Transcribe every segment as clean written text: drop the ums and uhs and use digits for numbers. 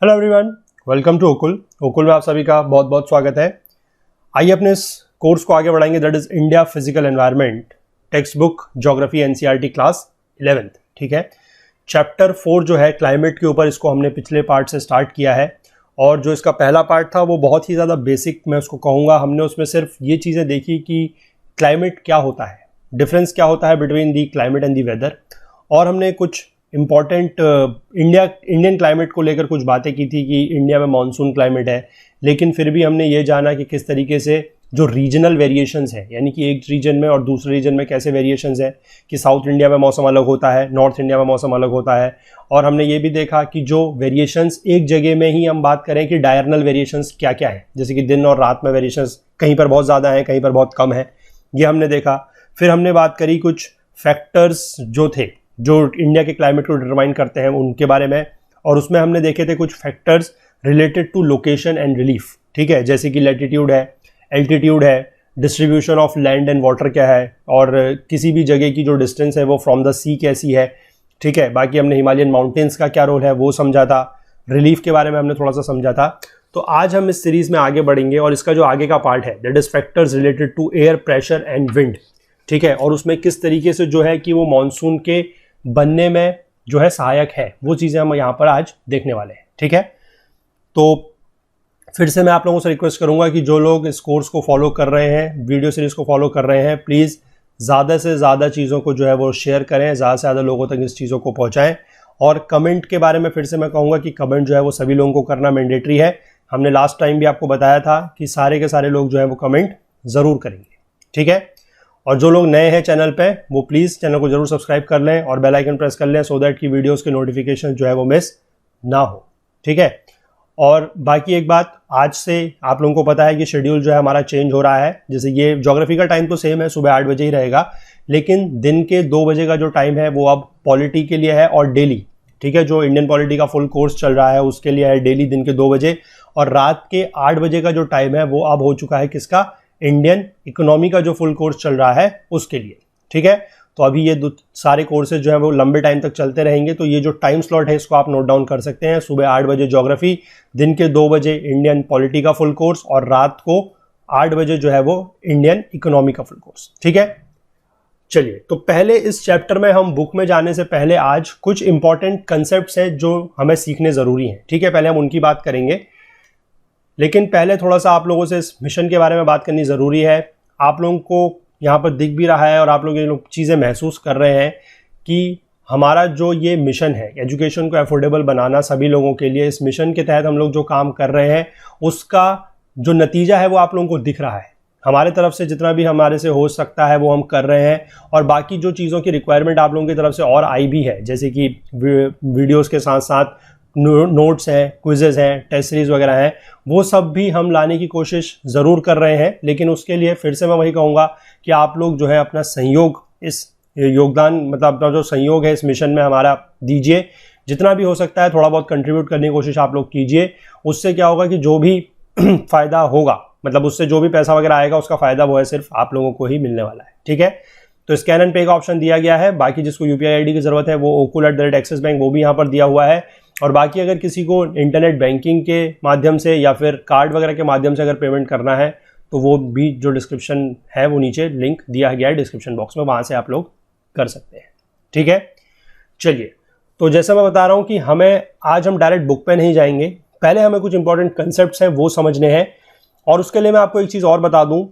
Hello everyone, welcome to ओकुल में आप सभी का बहुत बहुत स्वागत है। आइए अपने इस कोर्स को आगे बढ़ाएंगे, that is India physical environment, text book geography NCERT class 11th। ठीक है, चैप्टर 4 जो है क्लाइमेट के ऊपर, इसको हमने पिछले पार्ट से स्टार्ट किया है और जो इसका पहला पार्ट था वो बहुत ही ज़्यादा बेसिक मैं उसको कहूँगा। हमने उसमें सिर्फ ये चीज़ें देखी कि क्लाइमेट क्या होता है, डिफरेंस क्या होता है between the climate and the weather, और हमने कुछ इम्पॉर्टेंट इंडियन क्लाइमेट को लेकर कुछ बातें की थी कि इंडिया में मानसून क्लाइमेट है, लेकिन फिर भी हमने ये जाना कि किस तरीके से जो रीजनल वेरिएशंस है, यानी कि एक रीजन में और दूसरे रीजन में कैसे वेरिएशंस है, कि साउथ इंडिया में मौसम अलग होता है, नॉर्थ इंडिया में मौसम अलग होता है। और हमने ये भी देखा कि जो वेरिएशंस एक जगह में ही हम बात करें कि डायरनल वेरिएशंस क्या क्या है, जैसे कि दिन और रात में वेरिएशंस कहीं पर बहुत ज़्यादा है, कहीं पर बहुत कम है, ये हमने देखा। फिर हमने बात करी कुछ फैक्टर्स जो थे जो इंडिया के क्लाइमेट को डिटरमाइन करते हैं उनके बारे में, और उसमें हमने देखे थे कुछ factors related to location and relief. ठीक है, जैसे कि लैटिट्यूड है, एल्टीट्यूड है, distribution of land and water क्या है, और किसी भी जगह की जो डिस्टेंस है वो फ्रॉम द सी कैसी है। ठीक है, बाकी हमने हिमालयन माउंटेन्स का क्या रोल है वो समझा था, रिलीफ के बारे में हमने थोड़ा सा समझा था। तो आज हम इस सीरीज में आगे बढ़ेंगे और इसका जो आगे का पार्ट है that is factors related to air pressure and wind. ठीक है, और उसमें किस तरीके से जो है कि वो मानसून के बनने में जो है सहायक है, वो चीज़ें हम यहाँ पर आज देखने वाले हैं। ठीक है, तो फिर से मैं आप लोगों से रिक्वेस्ट करूँगा कि जो लोग इस कोर्स को फॉलो कर रहे हैं, वीडियो सीरीज़ को फॉलो कर रहे हैं, प्लीज़ ज़्यादा से ज़्यादा चीज़ों को जो है वो शेयर करें, ज़्यादा से ज़्यादा लोगों तक इस चीज़ों को पहुँचाएँ। और कमेंट के बारे में फिर से मैं कहूँगा कि कमेंट जो है वो सभी लोगों को करना मैंडेटरी है। हमने लास्ट टाइम भी आपको बताया था कि सारे के सारे लोग जो है वो कमेंट ज़रूर करेंगे। ठीक है, और जो लोग नए हैं चैनल पे वो प्लीज़ चैनल को जरूर सब्सक्राइब कर लें और बेल आइकन प्रेस कर लें, सो दैट कि वीडियोस के नोटिफिकेशन जो है वो मिस ना हो। ठीक है, और बाकी एक बात, आज से आप लोगों को पता है कि शेड्यूल जो है हमारा चेंज हो रहा है। जैसे ये ज्योग्राफी का टाइम तो सेम है, सुबह 8 बजे ही रहेगा, लेकिन दिन के 2 बजे का जो टाइम है वो अब पॉलिटी के लिए है और डेली। ठीक है, जो इंडियन पॉलिटी का फुल कोर्स चल रहा है उसके लिए है डेली दिन के 2 बजे, और रात के 8 बजे का जो टाइम है वो अब हो चुका है किसका, इंडियन इकोनॉमी का जो फुल कोर्स चल रहा है उसके लिए। ठीक है, तो अभी ये सारे कोर्सेज जो है वो लंबे टाइम तक चलते रहेंगे, तो ये जो टाइम स्लॉट है इसको आप नोट डाउन कर सकते हैं। सुबह 8 बजे ज्योग्राफी, दिन के 2 बजे इंडियन पॉलिटी का फुल कोर्स, और रात को 8 बजे जो है वो इंडियन इकोनॉमी का फुल कोर्स। ठीक है, चलिए, तो पहले इस चैप्टर में हम बुक में जाने से पहले आज कुछ इंपॉर्टेंट कंसेप्ट्स हैं जो हमें सीखने ज़रूरी हैं। ठीक है, पहले हम उनकी बात करेंगे, लेकिन पहले थोड़ा सा आप लोगों से इस मिशन के बारे में बात करनी ज़रूरी है। आप लोगों को यहाँ पर दिख भी रहा है और आप लोग ये लोग चीज़ें महसूस कर रहे हैं कि हमारा जो ये मिशन है एजुकेशन को अफोर्डेबल बनाना सभी लोगों के लिए, इस मिशन के तहत हम लोग जो काम कर रहे हैं उसका जो नतीजा है वो आप लोगों को दिख रहा है। हमारे तरफ से जितना भी हमारे से हो सकता है वो हम कर रहे हैं, और बाकी जो चीज़ों की रिक्वायरमेंट आप लोगों की तरफ से और आई भी है, जैसे कि वीडियोज़ के साथ साथ नोट्स हैं, क्विजेज़ हैं, टेस्ट सीरीज़ वगैरह हैं, वो सब भी हम लाने की कोशिश ज़रूर कर रहे हैं। लेकिन उसके लिए फिर से मैं वही कहूँगा कि आप लोग जो है अपना सहयोग, इस योगदान मतलब अपना जो सहयोग है इस मिशन में हमारा दीजिए, जितना भी हो सकता है थोड़ा बहुत कंट्रीब्यूट करने की कोशिश आप लोग कीजिए। उससे क्या होगा कि जो भी फ़ायदा होगा, मतलब उससे जो भी पैसा वगैरह आएगा उसका फ़ायदा वो है सिर्फ आप लोगों को ही मिलने वाला है। ठीक है, तो स्कैन एंड पे का ऑप्शन दिया गया है, बाकी जिसको यूपीआई आईडी की ज़रूरत है वो okul@axis bank वो भी यहाँ पर दिया हुआ है, और बाकी अगर किसी को इंटरनेट बैंकिंग के माध्यम से या फिर कार्ड वगैरह के माध्यम से अगर पेमेंट करना है तो वो भी जो डिस्क्रिप्शन है वो नीचे लिंक दिया गया है डिस्क्रिप्शन बॉक्स में, वहाँ से आप लोग कर सकते हैं। ठीक है, चलिए, तो जैसा मैं बता रहा हूँ कि आज हम डायरेक्ट बुक पे नहीं जाएंगे, पहले हमें कुछ इंपॉर्टेंट कंसेप्ट्स हैं वो समझने हैं। और उसके लिए मैं आपको एक चीज़ और बता दूँ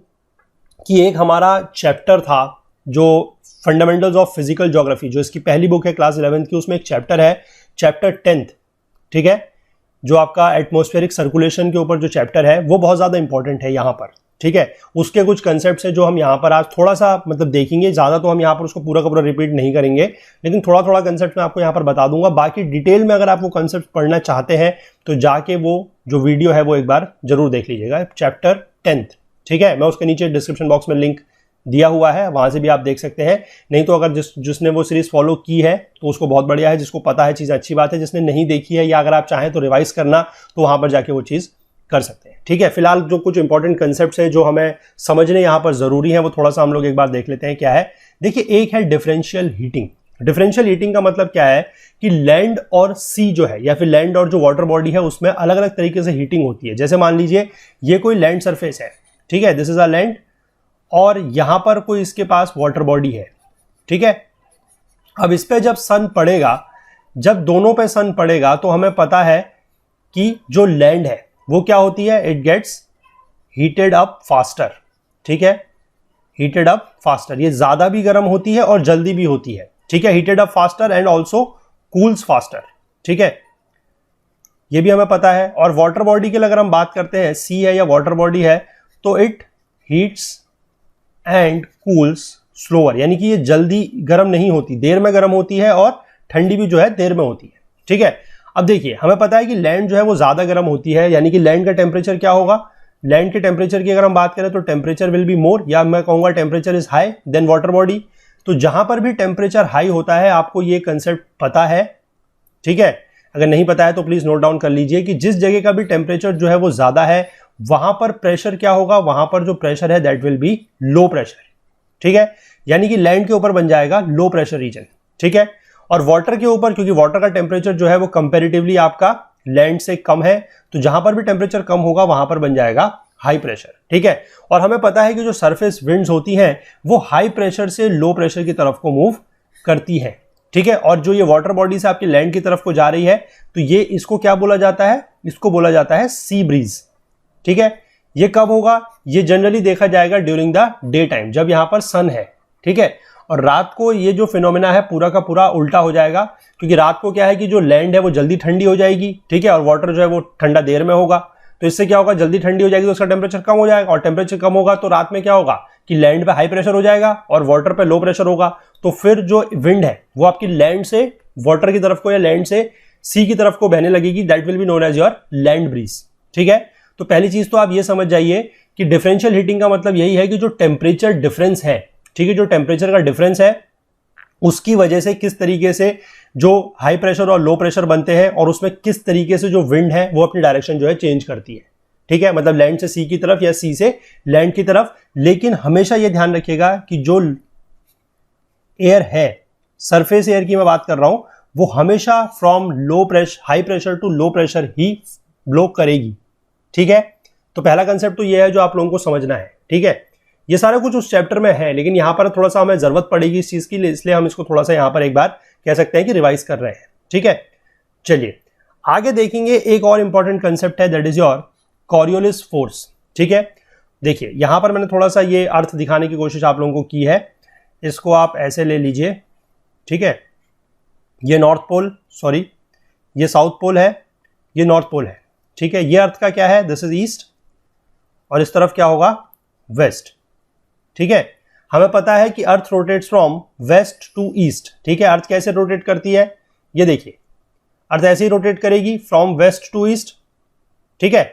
कि एक हमारा चैप्टर था जो फंडामेंटल्स ऑफ फिजिकल ज्योग्राफी, जो इसकी पहली बुक है क्लास 11th की, उसमें एक चैप्टर है चैप्टर 10th। ठीक है, जो आपका एटमॉस्फेरिक सर्कुलेशन के ऊपर जो चैप्टर है वो बहुत ज़्यादा इंपॉर्टेंट है यहाँ पर। ठीक है, उसके कुछ कंसेप्ट्स हैं जो हम यहाँ पर आज थोड़ा सा मतलब देखेंगे, ज़्यादा तो हम यहाँ पर उसको पूरा का पूरा रिपीट नहीं करेंगे, लेकिन थोड़ा थोड़ा कंसेप्ट मैं आपको यहाँ पर बता दूंगा। बाकी डिटेल में अगर आप वो कंसेप्ट पढ़ना चाहते हैं तो जाके वो जो वीडियो है वो एक बार जरूर देख लीजिएगा, चैप्टर 10th। ठीक है, मैं उसके नीचे डिस्क्रिप्शन बॉक्स में लिंक दिया हुआ है, वहां से भी आप देख सकते हैं। नहीं तो अगर जिसने वो सीरीज फॉलो की है तो उसको बहुत बढ़िया है, जिसको पता है चीज़ अच्छी बात है, जिसने नहीं देखी है या अगर आप चाहें तो रिवाइज करना तो वहां पर जाके वो चीज़ कर सकते हैं। ठीक है, फिलहाल जो कुछ इंपॉर्टेंट कंसेप्ट्स हैं जो हमें समझने यहाँ पर ज़रूरी है वो थोड़ा सा हम लोग एक बार देख लेते हैं क्या है। देखिए, एक है डिफरेंशियल हीटिंग। डिफरेंशियल हीटिंग का मतलब क्या है कि लैंड और सी जो है या फिर लैंड और जो वाटर बॉडी है उसमें अलग अलग तरीके से हीटिंग होती है। जैसे मान लीजिए ये कोई लैंड सरफेस है, ठीक है, दिस इज अ लैंड, और यहां पर कोई इसके पास वाटर बॉडी है, ठीक है। अब इस पे जब सन पड़ेगा, जब दोनों पे सन पड़ेगा तो हमें पता है कि जो लैंड है वो क्या होती है, it gets heated up faster, ठीक है, हीटेड अप फास्टर। ये ज्यादा भी गर्म होती है और जल्दी भी होती है, ठीक है, heated up faster and also cools faster, ठीक है, ये भी हमें पता है। और वाटर बॉडी की अगर हम बात करते हैं, सी है या वाटर बॉडी है, तो it heats and cools slower, यानी कि ये जल्दी गर्म नहीं होती, देर में गर्म होती है और ठंडी भी जो है देर में होती है, ठीक है। अब देखिए हमें पता है कि लैंड जो है वो ज्यादा गर्म होती है, यानी कि लैंड का टेम्परेचर क्या होगा, लैंड के टेम्परेचर की अगर हम बात करें तो टेम्परेचर विल बी मोर, या मैं कहूंगा temperature is high then water body. तो जहां पर भी टेम्परेचर हाई होता है, आपको ये कंसेप्ट पता है, ठीक है, अगर नहीं पता है तो प्लीज नोट डाउन कर लीजिए कि जिस जगह का भी टेम्परेचर जो है वो ज्यादा है, वहां पर प्रेशर क्या होगा, वहां पर जो प्रेशर है that will B low pressure, ठीक है, यानी कि लैंड के ऊपर बन जाएगा लो प्रेशर रीजन, ठीक है। और वाटर के ऊपर, क्योंकि वाटर का टेम्परेचर जो है वो कंपैरेटिवली आपका लैंड से कम है, तो जहां पर भी टेम्परेचर कम होगा वहां पर बन जाएगा हाई प्रेशर, ठीक है। और हमें पता है कि जो सरफेस विंड्स होती हैं वो हाई प्रेशर से लो प्रेशर की तरफ को मूव करती है, ठीक है। और जो ये वाटर बॉडी से आपकी लैंड की तरफ को जा रही है, तो ये इसको क्या बोला जाता है, इसको बोला जाता है सी ब्रीज, ठीक है। ये कब होगा, ये जनरली देखा जाएगा ड्यूरिंग द डे टाइम, जब यहां पर सन है, ठीक है। और रात को ये जो फिनोमेना है पूरा का पूरा उल्टा हो जाएगा, क्योंकि रात को क्या है कि जो लैंड है वो जल्दी ठंडी हो जाएगी, ठीक है, और वाटर जो है वो ठंडा देर में होगा। तो इससे क्या होगा, जल्दी ठंडी हो जाएगी तो उसका टेम्परेचर कम हो जाएगा, और टेम्परेचर कम होगा तो रात में क्या होगा कि लैंड पे हाई प्रेशर हो जाएगा और वाटर पे लो प्रेशर होगा। तो फिर जो विंड है वो आपकी लैंड से वाटर की तरफ को या लैंड से सी की तरफ को बहने लगेगी, that will be known as your land breeze, ठीक है। तो पहली चीज तो आप ये समझ जाइए कि डिफरेंशियल हीटिंग का मतलब यही है कि जो टेम्परेचर डिफरेंस है, ठीक है, जो टेम्परेचर का डिफरेंस है उसकी वजह से किस तरीके से जो हाई प्रेशर और लो प्रेशर बनते हैं, और उसमें किस तरीके से जो विंड है वो अपनी डायरेक्शन जो है चेंज करती है, ठीक है, मतलब लैंड से सी की तरफ या सी से लैंड की तरफ। लेकिन हमेशा ये ध्यान रखिएगा कि जो एयर है, सरफेस एयर की मैं बात कर रहा हूं, वो हमेशा from low pressure high pressure to low pressure ही ब्लो करेगी, ठीक है। तो पहला कंसेप्ट तो ये है जो आप लोगों को समझना है, ठीक है। ये सारा कुछ उस चैप्टर में है, लेकिन यहां पर थोड़ा सा हमें जरूरत पड़ेगी इस चीज की, इसलिए हम इसको थोड़ा सा यहां पर एक बार कह सकते हैं कि रिवाइज कर रहे हैं, ठीक है। चलिए आगे देखेंगे, एक और इंपॉर्टेंट कंसेप्ट है, that is your Coriolis force, ठीक है। देखिए यहां पर मैंने थोड़ा सा ये अर्थ दिखाने की कोशिश आप लोगों को की है, इसको आप ऐसे ले लीजिए, ठीक है। ये नॉर्थ पोल, सॉरी ये साउथ पोल है, ये नॉर्थ पोल है, ठीक है। ये अर्थ का क्या है, दिस इज ईस्ट, और इस तरफ क्या होगा, वेस्ट, ठीक है। हमें पता है कि earth rotates from west to east, ठीक है। अर्थ कैसे रोटेट करती है, ये देखिए, अर्थ ऐसे ही रोटेट करेगी फ्रॉम वेस्ट टू ईस्ट, ठीक है।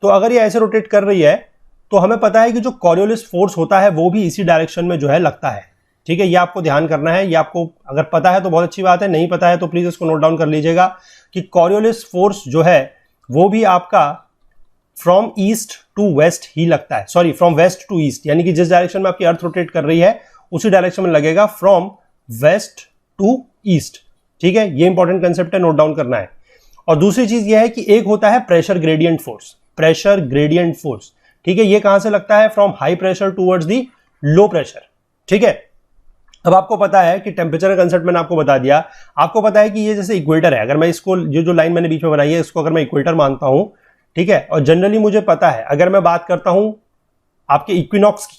तो अगर ये ऐसे रोटेट कर रही है तो हमें पता है कि जो कॉरियोलिस फोर्स होता है वो भी इसी डायरेक्शन में जो है लगता है, ठीक है। ये आपको ध्यान करना है, ये आपको अगर पता है तो बहुत अच्छी बात है, नहीं पता है तो प्लीज इसको नोट डाउन कर लीजिएगा कि कॉरियोलिस फोर्स जो है वो भी आपका फ्रॉम ईस्ट टू वेस्ट ही लगता है, sorry from west to east, यानी कि जिस डायरेक्शन में आपकी अर्थ रोटेट कर रही है उसी डायरेक्शन में लगेगा फ्रॉम वेस्ट टू ईस्ट, ठीक है। ये इंपॉर्टेंट कंसेप्ट है, नोट डाउन करना है। और दूसरी चीज ये है कि एक होता है pressure gradient force, pressure gradient force, ठीक है। ये कहां से लगता है, from high pressure towards the low pressure, ठीक है। अब आपको पता है कि टेम्परेचर का कंसेप्ट मैंने आपको बता दिया, आपको पता है कि ये जैसे इक्वेटर है, अगर मैं इसको जो लाइन मैंने बीच में बनाई है इसको अगर मैं इक्वेटर मानता हूं, ठीक है। और जनरली मुझे पता है, अगर मैं बात करता हूं आपके इक्विनॉक्स की,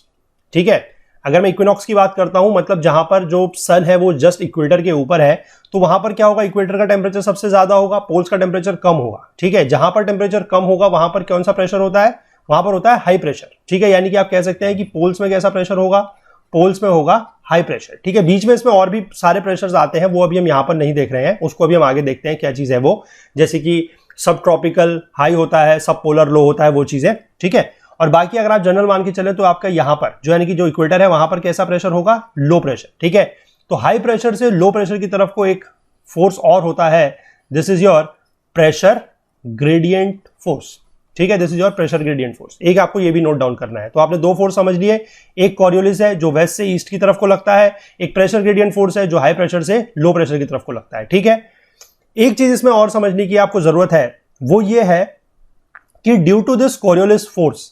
ठीक है, अगर मैं इक्विनॉक्स की बात करता हूं मतलब जहां पर जो सन है वो जस्ट इक्वेटर के ऊपर है, तो वहां पर क्या होगा, इक्वेटर का टेम्परेचर सबसे ज्यादा होगा, पोल्स का टेम्परेचर कम होगा, ठीक है। जहां पर टेम्परेचर कम होगा वहां पर कौन सा प्रेशर होता है, वहां पर होता है हाई प्रेशर, ठीक है। यानी कि आप कह सकते हैं कि पोल्स में कैसा प्रेशर होगा, पोल्स में होगा हाई प्रेशर, ठीक है। बीच में इसमें और भी सारे प्रेशर्स आते हैं, वो अभी हम यहां पर नहीं देख रहे हैं, उसको अभी हम आगे देखते हैं क्या चीज है वो, जैसे कि सब ट्रॉपिकल हाई होता है, सब पोलर लो होता है, वो चीजें, ठीक है। और बाकी अगर आप जनरल मान के चले तो आपका यहां पर जो यानी कि जो इक्वेटर है वहां पर कैसा प्रेशर होगा, लो प्रेशर, ठीक है। तो हाई प्रेशर से लो प्रेशर की तरफ को एक फोर्स और होता है, this is your pressure gradient force, ठीक है, this is your pressure gradient force. एक आपको ये भी नोट डाउन करना है। तो आपने दो फोर्स समझ लिए, एक कॉरियोलिस है जो वेस्ट से ईस्ट की तरफ को लगता है, एक प्रेशर ग्रेडियंट फोर्स है जो हाई प्रेशर से लो प्रेशर की तरफ को लगता है। ठीक है, एक चीज इसमें और समझने की आपको जरूरत है, वो ये है कि due to this Coriolis force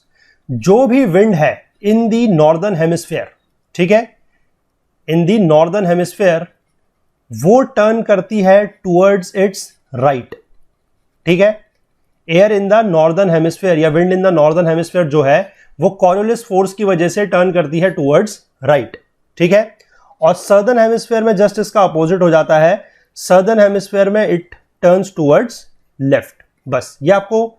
जो भी विंड है इन दी नॉर्दर्न हेमिस्फीयर, ठीक है, इन दी नॉर्दर्न हेमिस्फीयर, वो टर्न करती है टुवर्ड्स इट्स राइट। ठीक है, air in the northern hemisphere या wind in the northern hemisphere जो है वो कॉरियोलिस फोर्स की वजह से टर्न करती है टुवर्ड्स राइट। ठीक है, और सदर्न हेमिस्फीयर में जस्ट इसका अपोजिट हो जाता है, सदर्न हेमिस्फीयर में इट टर्न्स टुवर्ड्स लेफ्ट। बस ये आपको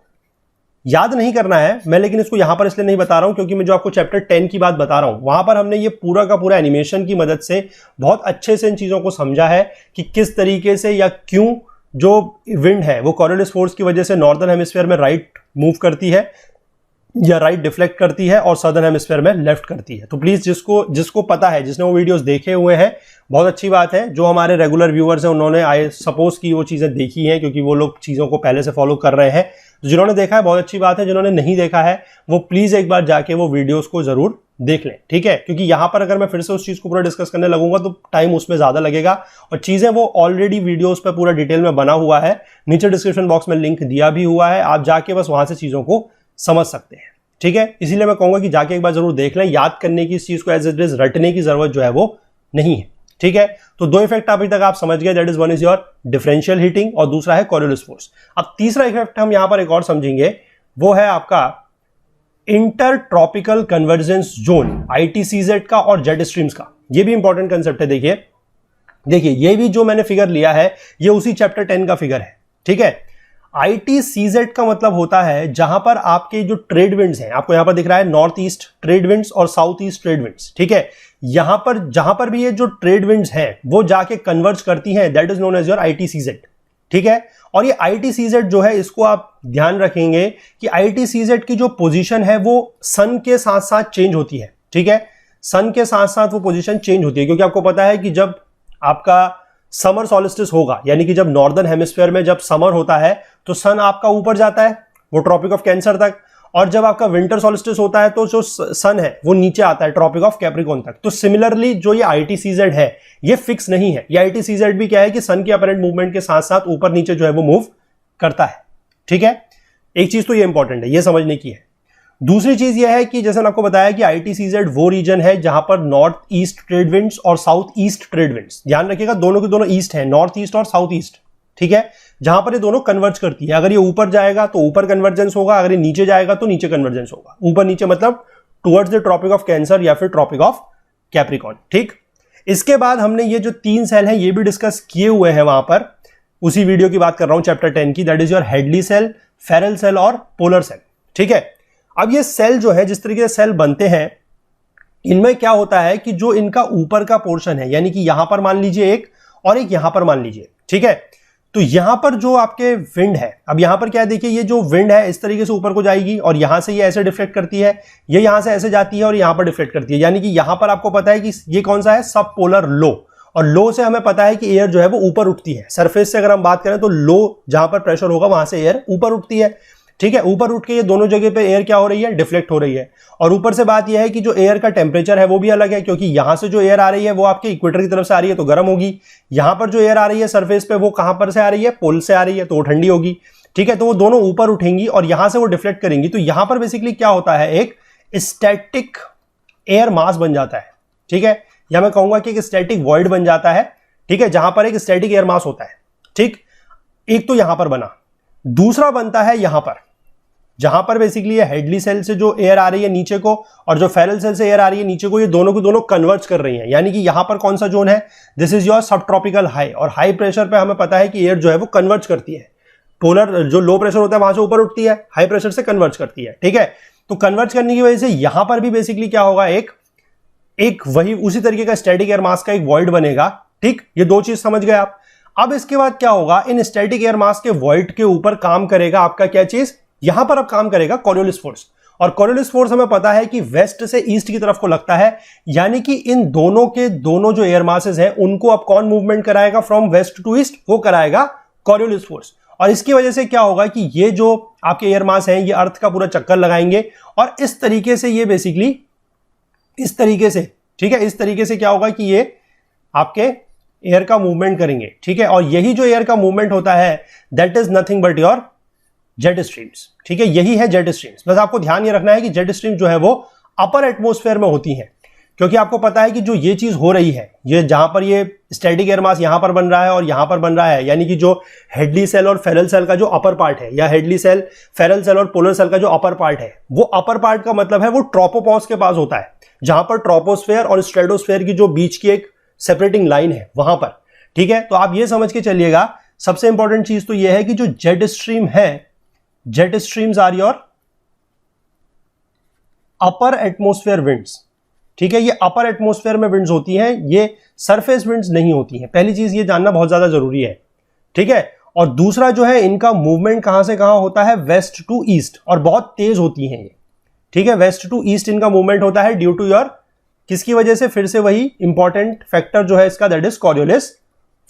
याद नहीं करना है मैं, लेकिन इसको यहां पर इसलिए नहीं बता रहा हूं क्योंकि मैं जो आपको चैप्टर 10 की बात बता रहा हूं वहां पर हमने ये पूरा का पूरा एनिमेशन की मदद से बहुत अच्छे से इन चीजों को समझा है कि किस तरीके से या क्यों जो विंड है वो कॉरियोलिस फोर्स की वजह से नॉर्दर्न हेमिस्फीयर में राइट मूव करती है या राइट डिफ्लेक्ट करती है और सदर्न हेमिस्फीयर में लेफ्ट करती है। तो प्लीज जिसको पता है, जिसने वो वीडियोस देखे हुए हैं, बहुत अच्छी बात है। जो हमारे रेगुलर व्यूअर्स हैं उन्होंने आई सपोज की वो चीजें देखी हैं क्योंकि वो लोग चीजों को पहले से फॉलो कर रहे हैं। तो जिन्होंने देखा है बहुत अच्छी बात है, जिन्होंने नहीं देखा है वो प्लीज एक बार जाके वो वीडियोस को जरूर देख लें। ठीक है, क्योंकि यहां पर अगर मैं फिर से उस चीज को पूरा डिस्कस करने लगूंगा तो टाइम उसमें ज्यादा लगेगा और चीजें वो ऑलरेडी वीडियोस पे पूरा डिटेल में बना हुआ है, नीचे डिस्क्रिप्शन बॉक्स में लिंक दिया भी हुआ है, आप जाके बस वहां से चीजों को समझ सकते हैं। ठीक है, इसीलिए मैं कहूंगा कि जाके एक बार जरूर देख लें। याद करने की, इस चीज को एज इट इज रटने की जरूरत जो है वो नहीं है। ठीक है, तो दो इफेक्ट अभी तक आप समझ गए, that is one is your differential heating और दूसरा है कॉरियोलिस फोर्स। अब तीसरा इफेक्ट हम यहां पर एक और समझेंगे, वो है आपका inter tropical convergence zone, ITCZ का और जेट स्ट्रीम्स का। ये भी इंपॉर्टेंट कंसेप्ट है। देखिए ये भी जो मैंने फिगर लिया है ये उसी चैप्टर 10 का फिगर है। ठीक है, ITCZ का मतलब होता है जहां पर आपके जो ट्रेड विंड्स हैं, आपको यहां पर दिख रहा है नॉर्थ ईस्ट ट्रेड विंड्स और साउथ ईस्ट ट्रेड विंड्स। ठीक है, यहां पर जहां पर भी ये जो ट्रेड विंड्स हैं वो जाके कन्वर्ज करती हैं, that is known as your ITCZ। ठीक है, और ये ITCZ जो है इसको आप ध्यान रखेंगे कि ITCZ की जो पोजीशन है वो सन के साथ साथ चेंज होती है। ठीक है, सन के साथ साथ वो पोजीशन चेंज होती है क्योंकि आपको पता है कि जब आपका समर सॉलिस्टिस होगा, यानी कि जब नॉर्दर्न हेमिस्फीयर में जब समर होता है तो सन आपका ऊपर जाता है वो ट्रॉपिक ऑफ कैंसर तक, और जब आपका विंटर सॉलिस्टिस होता है तो जो सन है वो नीचे आता है ट्रॉपिक ऑफ कैप्रिकॉर्न तक। तो सिमिलरली जो ये ITCZ है ये फिक्स नहीं है। ये ITCZ भी क्या है कि सन की अपरेंट मूवमेंट के साथ साथ ऊपर नीचे जो है वो मूव करता है। ठीक है, एक चीज तो ये इंपॉर्टेंट है, ये समझने की है। दूसरी चीज ये है कि जैसे मैंने आपको बताया कि ITCZ वो रीजन है जहां पर नॉर्थ ईस्ट ट्रेड विंड्स और साउथ ईस्ट ट्रेड विंड्स, ध्यान रखिएगा दोनों के दोनों ईस्ट है, नॉर्थ ईस्ट और साउथ ईस्ट। ठीक है, जहां पर ये दोनों कन्वर्ज करती है। अगर ये ऊपर जाएगा तो ऊपर कन्वर्जेंस होगा, अगर ये नीचे जाएगा तो नीचे कन्वर्जेंस होगा। ऊपर नीचे मतलब towards the Tropic of Cancer या फिर ट्रॉपिक ऑफ कैप्रिकॉर्न। ठीक, इसके बाद हमने ये जो 3 सेल हैं ये भी डिस्कस किए हुए हैं वहां पर, उसी वीडियो की बात कर रहा हूं चैप्टर 10 की, that is your Hadley cell, Ferrel cell और पोलर सेल। ठीक है, अब ये सेल जो है, जिस तरीके से सेल बनते हैं, इनमें क्या होता है कि जो इनका ऊपर का पोर्शन है, यानी कि यहां पर मान लीजिए एक और एक यहां पर मान लीजिए। ठीक है, तो यहां पर जो आपके विंड है, अब यहां पर क्या है, देखिए ये जो विंड है इस तरीके से ऊपर को जाएगी और यहां से ये ऐसे डिफ्लेक्ट करती है, ये यहां से ऐसे जाती है और यहां पर डिफ्लेक्ट करती है। यानी कि यहां पर आपको पता है कि ये कौन सा है, सब पोलर लो, और लो से हमें पता है कि एयर जो है वो ऊपर उठती है। सरफेस से अगर हम बात करें तो लो जहां पर प्रेशर होगा वहां से एयर ऊपर उठती है। ठीक है, ऊपर उठ के ये दोनों जगह पे एयर क्या हो रही है, डिफ्लेक्ट हो रही है। और ऊपर से बात यह है कि जो एयर का टेम्परेचर है वो भी अलग है, क्योंकि यहां से जो एयर आ रही है वो आपके इक्वेटर की तरफ से आ रही है तो गर्म होगी, यहां पर जो एयर आ रही है सरफेस पे वो कहां पर से आ रही है, पोल से आ रही है तो वो ठंडी होगी। ठीक है, तो वो दोनों ऊपर उठेंगी और यहां से वो डिफ्लेक्ट करेंगी। तो यहां पर बेसिकली क्या होता है, एक स्टैटिक एयर मास बन जाता है। ठीक है, या मैं कहूंगा कि एक स्टैटिक वॉइड बन जाता है। ठीक है, जहां पर एक स्टैटिक एयर मास होता है। ठीक, एक तो यहां पर बना, दूसरा बनता है यहां पर, जहां पर बेसिकली ये हेडली सेल से जो एयर आ रही है नीचे को और जो फेरल सेल से एयर आ रही है नीचे को, ये दोनों को दोनों कन्वर्ज कर रही हैं। यानी कि यहां पर कौन सा जोन है, दिस इज योर सब ट्रॉपिकल हाई, और हाई प्रेशर पे हमें पता है कि एयर जो है वो कन्वर्ज करती है। पोलर जो लो प्रेशर होता है वहां से ऊपर उठती है, हाई प्रेशर से कन्वर्ज करती है। ठीक है, तो कन्वर्ज करने की वजह से यहां पर भी बेसिकली क्या होगा, एक वही उसी तरीके का स्टैटिक एयर मास का एक वॉइड बनेगा। ठीक, ये दो चीज समझ गए आप। अब इसके बाद क्या होगा, इन स्टैटिक एयर मास के वॉइड के ऊपर काम करेगा आपका क्या चीज, यहां पर अब काम करेगा कॉरियोलिस फोर्स। और कॉरियोलिस फोर्स हमें पता है कि वेस्ट से ईस्ट की तरफ को लगता है, यानी कि इन दोनों के दोनों जो एयर मासेस हैं उनको अब कौन मूवमेंट कराएगा फ्रॉम वेस्ट टू ईस्ट, वो कराएगा कॉरियोलिस फोर्स। और इसकी वजह से क्या होगा कि ये जो आपके एयर मास हैं ये अर्थ का पूरा चक्कर लगाएंगे और इस तरीके से ये बेसिकली इस तरीके से, ठीक है, इस तरीके से क्या होगा कि ये आपके एयर का मूवमेंट करेंगे, ठीक है। और यही जो एयर का मूवमेंट होता है that is nothing but your jet streams, ठीक है, यही है जेट स्ट्रीम्स। बस आपको ध्यान ये रखना है कि जेट स्ट्रीम जो है वो अपर एटमॉस्फेयर में होती हैं, क्योंकि आपको पता है कि जो ये चीज हो रही है, ये जहां पर ये स्टैटिक एयर मास यहां पर बन रहा है और यहां पर बन रहा है, यानी कि जो हेडली सेल और फेरल सेल का जो अपर पार्ट है, या हेडली सेल, फेरल सेल और पोलर सेल का जो अपर पार्ट है, वो अपर पार्ट का मतलब है वो ट्रोपोपॉज के पास होता है, जहां पर ट्रोपोस्फेयर और स्ट्रेटोस्फेयर की जो बीच की एक सेपरेटिंग लाइन है वहां पर, ठीक है। तो आप ये समझ के चलिएगा, सबसे इंपॉर्टेंट चीज तो यह है कि जो जेट स्ट्रीम है, jet streams are your upper atmosphere winds, ठीक है। ये अपर एटमॉस्फेयर में विंड्स होती हैं, ये सरफेस विंड्स नहीं होती हैं। पहली चीज ये जानना बहुत ज्यादा जरूरी है, ठीक है। और दूसरा जो है, इनका मूवमेंट कहां से कहां होता है, वेस्ट टू ईस्ट, और बहुत तेज होती हैं ये, ठीक है। वेस्ट टू ईस्ट इनका मूवमेंट होता है ड्यू टू योर, किसकी वजह से, फिर से वही इंपॉर्टेंट फैक्टर जो है इसका, दैट इज कॉरियोलिस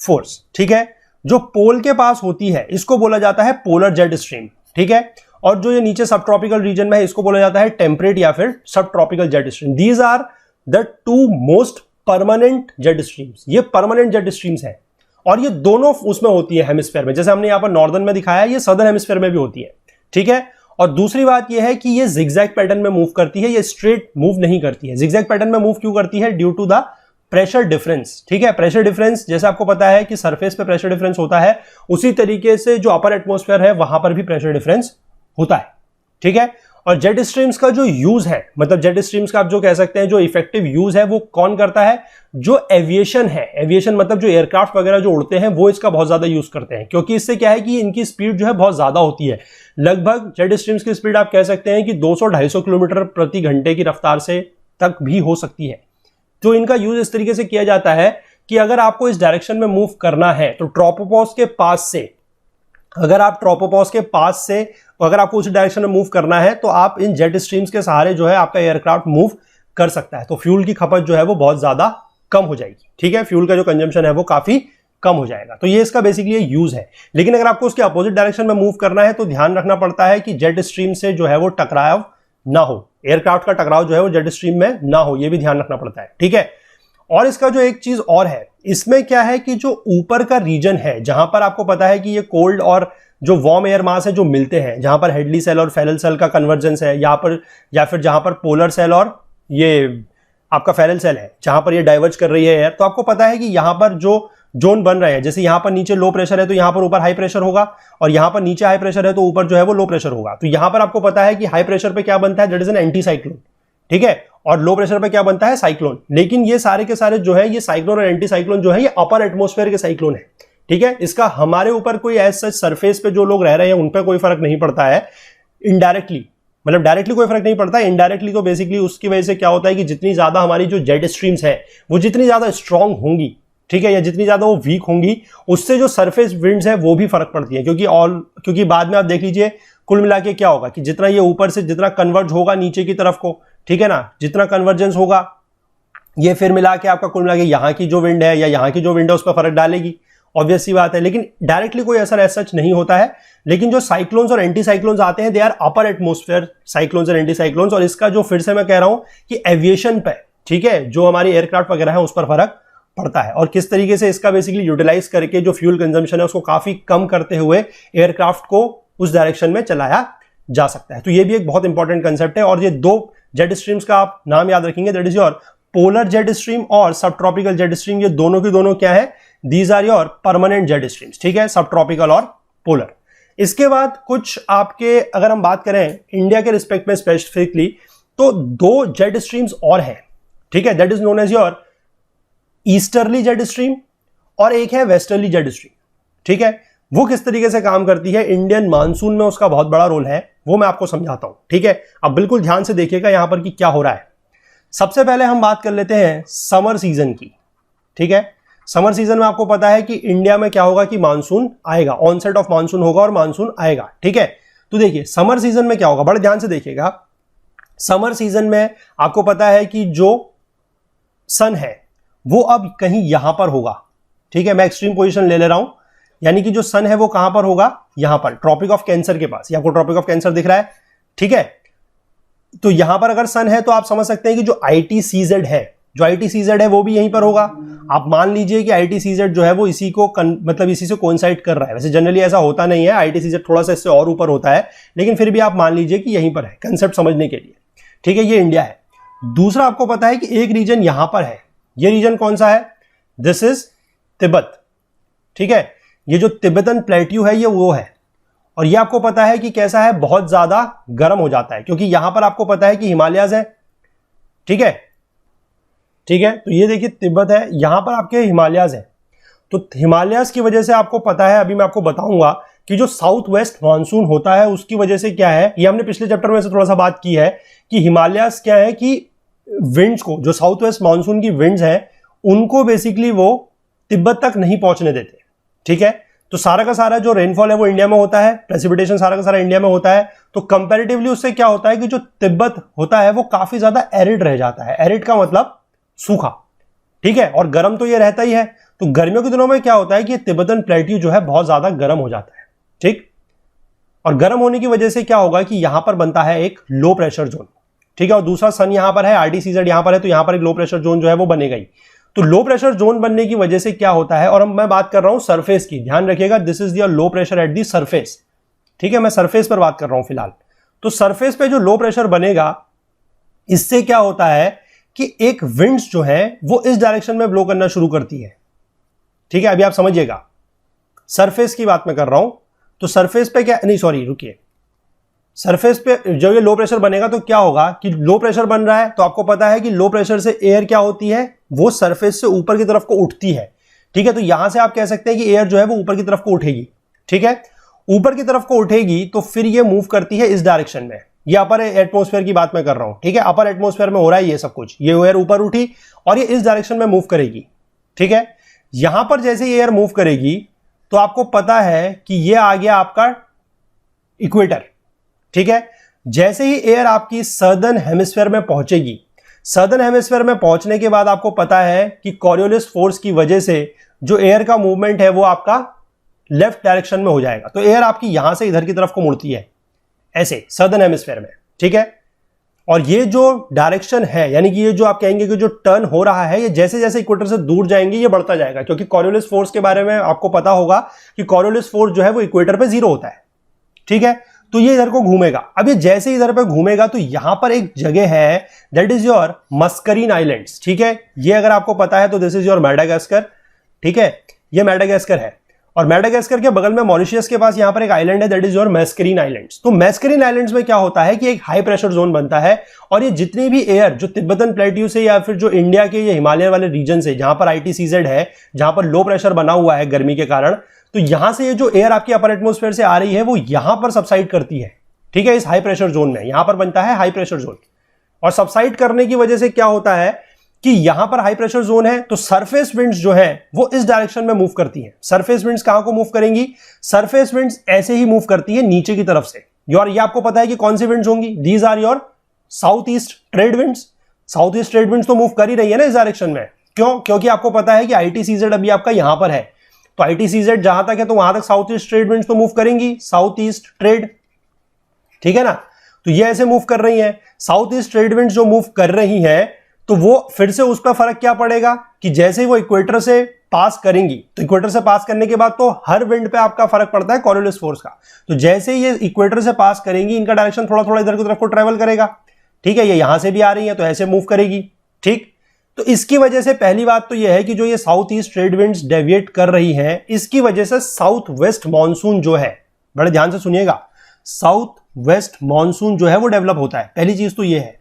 फोर्स, ठीक है। जो पोल के पास होती है इसको बोला जाता है पोलर जेट स्ट्रीम, ठीक है। और जो ये नीचे सब ट्रॉपिकल रीजन में है इसको बोला जाता है टेम्परेट या फिर subtropical jet stream. These are the two most permanent jet streams, ये परमानेंट जेट स्ट्रीम्स हैं और ये दोनों उसमें होती है हेमिस्फेयर में, जैसे हमने यहां पर नॉर्दर्न में दिखाया, ये सदर्न हेमिस्फेयर में भी होती है, ठीक है। और दूसरी बात ये है कि ये जिगजैग पैटर्न में मूव करती है, ये स्ट्रेट मूव नहीं करती है। जिगजैग पैटर्न में मूव क्यों करती है, due to the pressure difference, ठीक है। प्रेशर डिफरेंस, जैसे आपको पता है कि सरफेस पे प्रेशर डिफरेंस होता है, उसी तरीके से जो अपर एटमॉस्फेयर है वहां पर भी प्रेशर डिफरेंस होता है, ठीक है। और जेट स्ट्रीम्स का जो यूज है, मतलब जेट स्ट्रीम्स का आप जो कह सकते हैं जो इफेक्टिव यूज है, वो कौन करता है, जो एविएशन है। एविएशन मतलब जो एयरक्राफ्ट वगैरह जो उड़ते हैं वो इसका बहुत ज्यादा यूज करते हैं, क्योंकि इससे क्या है कि इनकी स्पीड जो है बहुत ज्यादा होती है। लगभग जेट स्ट्रीम्स की स्पीड आप कह सकते हैं कि 200-250 किलोमीटर प्रति घंटे की रफ्तार से तक भी हो सकती है। तो इनका यूज इस तरीके से किया जाता है कि अगर आपको इस डायरेक्शन में मूव करना है तो ट्रोपोपॉज के पास से, अगर आप ट्रोपोपॉज के पास से अगर आपको उस डायरेक्शन में मूव करना है तो आप इन जेट स्ट्रीम्स के सहारे जो है आपका एयरक्राफ्ट मूव कर सकता है। तो फ्यूल की खपत जो है वो बहुत ज्यादा कम हो जाएगी, ठीक है। फ्यूल का जो कंजम्पशन है वो काफी कम हो जाएगा। तो ये इसका बेसिकली यूज है। लेकिन अगर आपको उसके अपोजिट डायरेक्शन में मूव करना है तो ध्यान रखना पड़ता है कि जेट स्ट्रीम से जो है वो टकराव ना हो, एयरक्राफ्ट का टकराव जो है वो जेट स्ट्रीम में ना हो, ये भी ध्यान रखना पड़ता है, ठीक है। और इसका जो एक चीज और है, इसमें क्या है कि जो ऊपर का रीजन है, जहां पर आपको पता है कि ये कोल्ड और जो वार्म एयर मास है जो मिलते हैं, जहां पर हेडली सेल और फेरल सेल का कन्वर्जेंस है, यहाँ पर या फिर जहां पर पोलर सेल और ये आपका फेरल सेल है, जहां पर ये डाइवर्ज कर रही है एयर, तो आपको पता है कि यहां पर जो जोन बन रहे हैं, जैसे यहां पर नीचे लो प्रेशर है तो यहां पर ऊपर हाई प्रेशर होगा, और यहां पर नीचे हाई प्रेशर है तो ऊपर जो है वो लो प्रेशर होगा। तो यहां पर आपको पता है कि हाई प्रेशर पे क्या बनता है, that is an anti cyclone, ठीक है, और लो प्रेशर पे क्या बनता है, साइक्लोन। लेकिन ये सारे के सारे जो है ये साइक्लोन और एंटी साइक्लोन जो है ये अपर एटमॉस्फेयर के साइक्लोन है, ठीक है। इसका हमारे ऊपर कोई ऐसा सरफेस पे जो लोग रह रहे हैं उन पे कोई फर्क नहीं पड़ता है, इनडायरेक्टली, मतलब डायरेक्टली कोई फर्क नहीं पड़ता, इनडायरेक्टली तो बेसिकली उसकी वजह से क्या होता है कि जितनी ज्यादा हमारी जो जेट स्ट्रीम्स है वो जितनी ज्यादा स्ट्रांग होंगी, ठीक है, या जितनी ज्यादा वो वीक होंगी, उससे जो सरफेस विंड्स है वो भी फर्क पड़ती है। क्योंकि बाद में आप देख लीजिए कुल मिला के क्या होगा कि जितना ये ऊपर से जितना कन्वर्ज होगा नीचे की तरफ को, ठीक है ना, जितना कन्वर्जेंस होगा ये फिर मिला के आपका कुल मिला के यहाँ की जो विंड है या यहाँ की जो विंड है उस पर फर्क डालेगी, ऑब्वियस सी बात है। लेकिन डायरेक्टली कोई असर ऐसा नहीं होता है। लेकिन जो साइक्लोन्स और एंटी साइक्लोन्स आते हैं they are upper atmosphere cyclones और एंटी साइक्लोन्स, और इसका जो फिर से मैं कह रहा हूं कि एविएशन पे, ठीक है, जो हमारी एयरक्राफ्ट वगैरह है उस पर फर्क पड़ता है, और किस तरीके से इसका बेसिकली यूटिलाइज करके जो फ्यूल कंजम्पशन है उसको काफी कम करते हुए एयरक्राफ्ट को उस डायरेक्शन में चलाया जा सकता है। तो ये भी एक बहुत इंपॉर्टेंट कंसेप्ट है। और ये दो जेट स्ट्रीम्स का आप नाम याद रखेंगे, that is your polar jet stream और सब ट्रॉपिकल जेट स्ट्रीम। ये दोनों की दोनों क्या है, these are your permanent jet streams, ठीक है, सब ट्रॉपिकल और पोलर। इसके बाद कुछ आपके अगर हम बात करें इंडिया के रिस्पेक्ट में स्पेसिफिकली, तो दो जेट स्ट्रीम्स और हैं, ठीक है, that is known as your easterly jet stream और एक है वेस्टर्ली जेट स्ट्रीम, ठीक है। वो किस तरीके से काम करती है, इंडियन मानसून में उसका बहुत बड़ा रोल है, वो मैं आपको समझाता हूं, ठीक है। अब बिल्कुल ध्यान से देखिएगा यहां पर कि क्या हो रहा है। सबसे पहले हम बात कर लेते हैं समर सीजन की, ठीक है। समर सीजन में आपको पता है कि इंडिया में क्या होगा कि मानसून आएगा, ऑनसेट ऑफ मानसून होगा और मानसून आएगा, ठीक है। तो देखिए समर सीजन में क्या होगा, बड़े ध्यान से देखिएगा। समर सीजन में आपको पता है कि जो सन है वो अब कहीं यहां पर होगा, ठीक है, मैं एक्सट्रीम पोजीशन ले रहा हूं, यानी कि जो सन है वो कहां पर होगा, यहां पर ट्रॉपिक ऑफ कैंसर के पास। आपको ट्रॉपिक ऑफ कैंसर दिख रहा है, ठीक है। तो यहां पर अगर सन है तो आप समझ सकते हैं कि जो ITCZ है, जो ITCZ है वो भी यहीं पर होगा। आप मान लीजिए कि ITCZ जो है वो इसी को मतलब इसी से कोइंसाइड कर रहा है। वैसे जनरली ऐसा होता नहीं है, ITCZ थोड़ा सा इससे और ऊपर होता है, लेकिन फिर भी आप मान लीजिए कि यहीं पर है कंसेप्ट समझने के लिए, ठीक है। ये इंडिया है। दूसरा आपको पता है कि एक रीजन यहां पर है, ये रीजन कौन सा है, दिस इज तिब्बत, ठीक है। ये जो तिब्बतन प्लेट्यू है ये वो है, और ये आपको पता है कि कैसा है, बहुत ज्यादा गर्म हो जाता है, क्योंकि यहां पर आपको पता है कि हिमालयाज है, ठीक है, ठीक है। तो ये देखिए तिब्बत है, यहां पर आपके हिमालयाज है। तो हिमालयाज की वजह से आपको पता है, अभी मैं आपको बताऊंगा कि जो साउथ वेस्ट मानसून होता है उसकी वजह से क्या है, ये हमने पिछले चैप्टर में से थोड़ा सा बात की है कि हिमालयाज क्या है कि विंड्स को, जो साउथ वेस्ट मानसून की विंड्स हैं उनको बेसिकली वो तिब्बत तक नहीं पहुंचने देते, ठीक है। तो सारा का सारा जो रेनफॉल है वो इंडिया में होता है, प्रेसिपिटेशन सारा का सारा इंडिया में होता है। तो कंपैरेटिवली उससे क्या होता है कि जो तिब्बत होता है वो काफी ज्यादा एरिड रह जाता है। एरिड का मतलब सूखा, ठीक है, और गर्म तो ये रहता ही है। तो गर्मियों के दिनों में क्या होता है कि तिब्बतन प्लेट्यू जो है बहुत ज्यादा गर्म हो जाता है, ठीक। और गर्म होने की वजह से क्या होगा कि यहां पर बनता है एक लो प्रेशर जोन, ठीक है। और दूसरा सन यहां पर है, ITCZ यहां पर है, तो यहां पर एक लो प्रेशर जोन जो है वो बनेगा ही। तो लो प्रेशर जोन बनने की वजह से क्या होता है, और मैं बात कर रहा हूं सरफेस की, ध्यान रखिएगा, this is the low pressure at the surface, ठीक है। मैं सरफेस पर बात कर रहा हूं फिलहाल। तो सरफेस पे जो लो प्रेशर बनेगा, इससे क्या होता है कि एक विंड्स जो है वो इस डायरेक्शन में ब्लो करना शुरू करती है, ठीक है। अभी आप समझिएगा, सरफेस की बात मैं कर रहा हूं। तो सरफेस पे क्या, नहीं सॉरी रुकिए, सरफेस पे जब ये लो प्रेशर बनेगा तो क्या होगा कि लो प्रेशर बन रहा है, तो आपको पता है कि लो प्रेशर से एयर क्या होती है, वो सरफेस से ऊपर की तरफ को उठती है, ठीक है। तो यहां से आप कह सकते हैं कि एयर जो है वो ऊपर की तरफ को उठेगी, ठीक है। ऊपर की तरफ को उठेगी तो फिर ये मूव करती है इस डायरेक्शन में। ये अपर एटमॉस्फेयर की बात मैं कर रहा हूं, ठीक है। अपर एटमॉस्फेयर में हो रहा है ये सब कुछ, ये एयर ऊपर उठी और ये इस डायरेक्शन में मूव करेगी, ठीक है। यहां पर जैसे ये एयर मूव करेगी तो आपको पता है कि ये आ गया आपका इक्वेटर, ठीक है। जैसे ही एयर आपकी सदर्न हेमिस्फेयर में पहुंचेगी, सदर्न हेमिस्फेयर में पहुंचने के बाद आपको पता है कि कॉरियोलिस फोर्स की वजह से जो एयर का मूवमेंट है वो आपका लेफ्ट डायरेक्शन में हो जाएगा। तो एयर आपकी यहां से इधर की तरफ को मुड़ती है, ऐसे सदर्न हेमिस्फेयर में, ठीक है। और ये जो डायरेक्शन है, यानी कि ये जो आप कहेंगे कि जो टर्न हो रहा है, ये जैसे जैसे इक्वेटर से दूर जाएंगे ये बढ़ता जाएगा, क्योंकि कॉरियोलिस फोर्स के बारे में आपको पता होगा कि कॉरियोलिस फोर्स जो है वो इक्वेटर पे 0 होता है, ठीक है। तो ये इधर को घूमेगा। अब ये जैसे ही इधर पे घूमेगा तो यहां पर एक जगह है, that is your Mascarene islands, ठीक है। ये अगर आपको पता है तो दिस इज योर मैडागास्कर, ठीक है। ये मैडागास्कर है, और मैडागास्कर के बगल में मॉरिशियस के पास यहां पर एक आइलैंड है, दैट इज योर मैस्करीन आइलैंड्स। तो मैस्करीन आइलैंड्स में क्या होता है कि एक हाई प्रेशर जोन बनता है, और ये जितनी भी एयर जो तिब्बतन प्लेट्यू से या फिर जो इंडिया के ये हिमालय वाले रीजन से, जहां पर ITCZ है, जहां पर लो प्रेशर बना हुआ है गर्मी के कारण, तो यहां से ये जो एयर आपकी अपर एटमॉस्फेयर से आ रही है वो यहां पर सबसाइड करती है, ठीक है। इस हाई प्रेशर जोन में यहां पर बनता है हाई प्रेशर जोन, और सबसाइड करने की वजह से क्या होता है कि यहां पर हाई प्रेशर जोन है, तो सरफेस विंड्स जो है वो इस डायरेक्शन में मूव करती हैं। सरफेस विंड्स कहां को मूव करेंगी, सरफेस विंड्स ऐसे ही मूव करती है नीचे की तरफ से। और ये आपको पता है कि कौन सी विंड्स होंगी, these are your south east trade winds. South east trade winds तो मूव कर ही रही है ना इस डायरेक्शन में, क्यों, क्योंकि आपको पता है कि ITCZ अभी आपका यहां पर है, तो ITCZ जहां तक है तो वहां तक साउथ ईस्ट ट्रेड विंड्स तो मूव करेंगी, साउथ ईस्ट ट्रेड, ठीक है ना। तो ये ऐसे मूव कर रही हैं, साउथ ईस्ट ट्रेड विंड्स जो मूव कर रही हैं, तो वो फिर से उस पर फर्क क्या पड़ेगा कि जैसे ही वो इक्वेटर से पास करेंगी, तो इक्वेटर से पास करने के बाद तो हर विंड पे आपका फर्क पड़ता है कॉरियोलिस फोर्स का। तो जैसे ही ये इक्वेटर से पास करेंगी, इनका डायरेक्शन थोड़ा थोड़ा इधर की तरफ को ट्रेवल करेगा, ठीक है। ये यहां से भी आ रही है तो ऐसे मूव करेगी, ठीक। तो इसकी वजह से पहली बात तो यह है कि जो ये south east trade winds deviate कर रही हैं, इसकी वजह से साउथ वेस्ट मानसून जो है, बड़े ध्यान से सुनिएगा, साउथ वेस्ट मानसून जो है वो डेवलप होता है। पहली चीज तो ये है,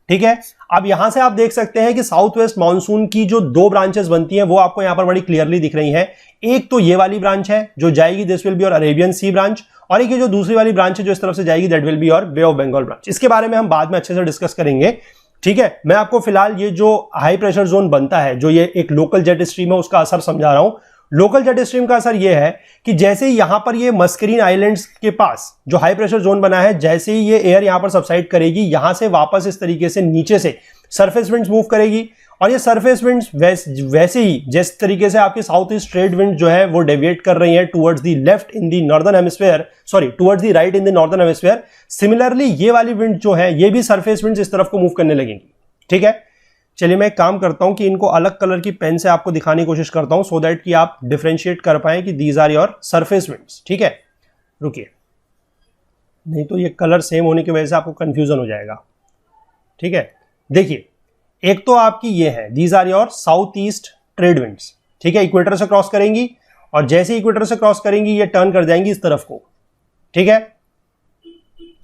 ठीक है। अब यहां से आप देख सकते हैं कि साउथ वेस्ट मानसून की जो 2 ब्रांचेस बनती हैं वो आपको यहां पर बड़ी क्लियरली दिख रही हैं। एक तो ये वाली ब्रांच है जो जाएगी, दिस विल बी और अरेबियन सी ब्रांच, और एक ये जो दूसरी वाली ब्रांच है जो इस तरफ से जाएगी, दैट विल बी और बे ऑफ बंगाल ब्रांच। इसके बारे में हम बाद में अच्छे से डिस्कस करेंगे, ठीक है। मैं आपको फिलहाल ये जो हाई प्रेशर जोन बनता है, जो ये एक लोकल जेट स्ट्रीम है, उसका असर समझा रहा हूं। लोकल जेट स्ट्रीम का असर यह है कि जैसे ही यहां पर ये मस्करीन आइलैंड्स के पास जो हाई प्रेशर जोन बना है, जैसे ही ये एयर यहां पर सबसाइड करेगी, यहां से वापस इस तरीके से नीचे से सरफेस विंड्स मूव करेगी, और ये सरफेस विंड्स वैसे ही जिस तरीके से आपकी साउथ ईस्ट ट्रेड विंड जो है वो डेविएट कर रही है towards the left in the northern hemisphere, sorry towards the right in the northern hemisphere, similarly ये वाली विंड जो है ये भी सरफेस विंड्स इस तरफ को मूव करने लगेंगी। ठीक है, चलिए मैं एक काम करता हूं कि इनको अलग कलर की पेन से आपको दिखाने की कोशिश करता हूं सो दैट कि आप डिफरेंशिएट कर पाए कि these are your surface winds. ठीक है, रुकिए, नहीं तो ये कलर सेम होने की वजह से आपको कंफ्यूजन हो जाएगा। ठीक है, देखिए एक तो आपकी ये है, these are your south east trade winds. ठीक है, इक्वेटर से क्रॉस करेंगी और जैसे इक्वेटर से क्रॉस करेंगी ये टर्न कर जाएंगी इस तरफ को। ठीक है,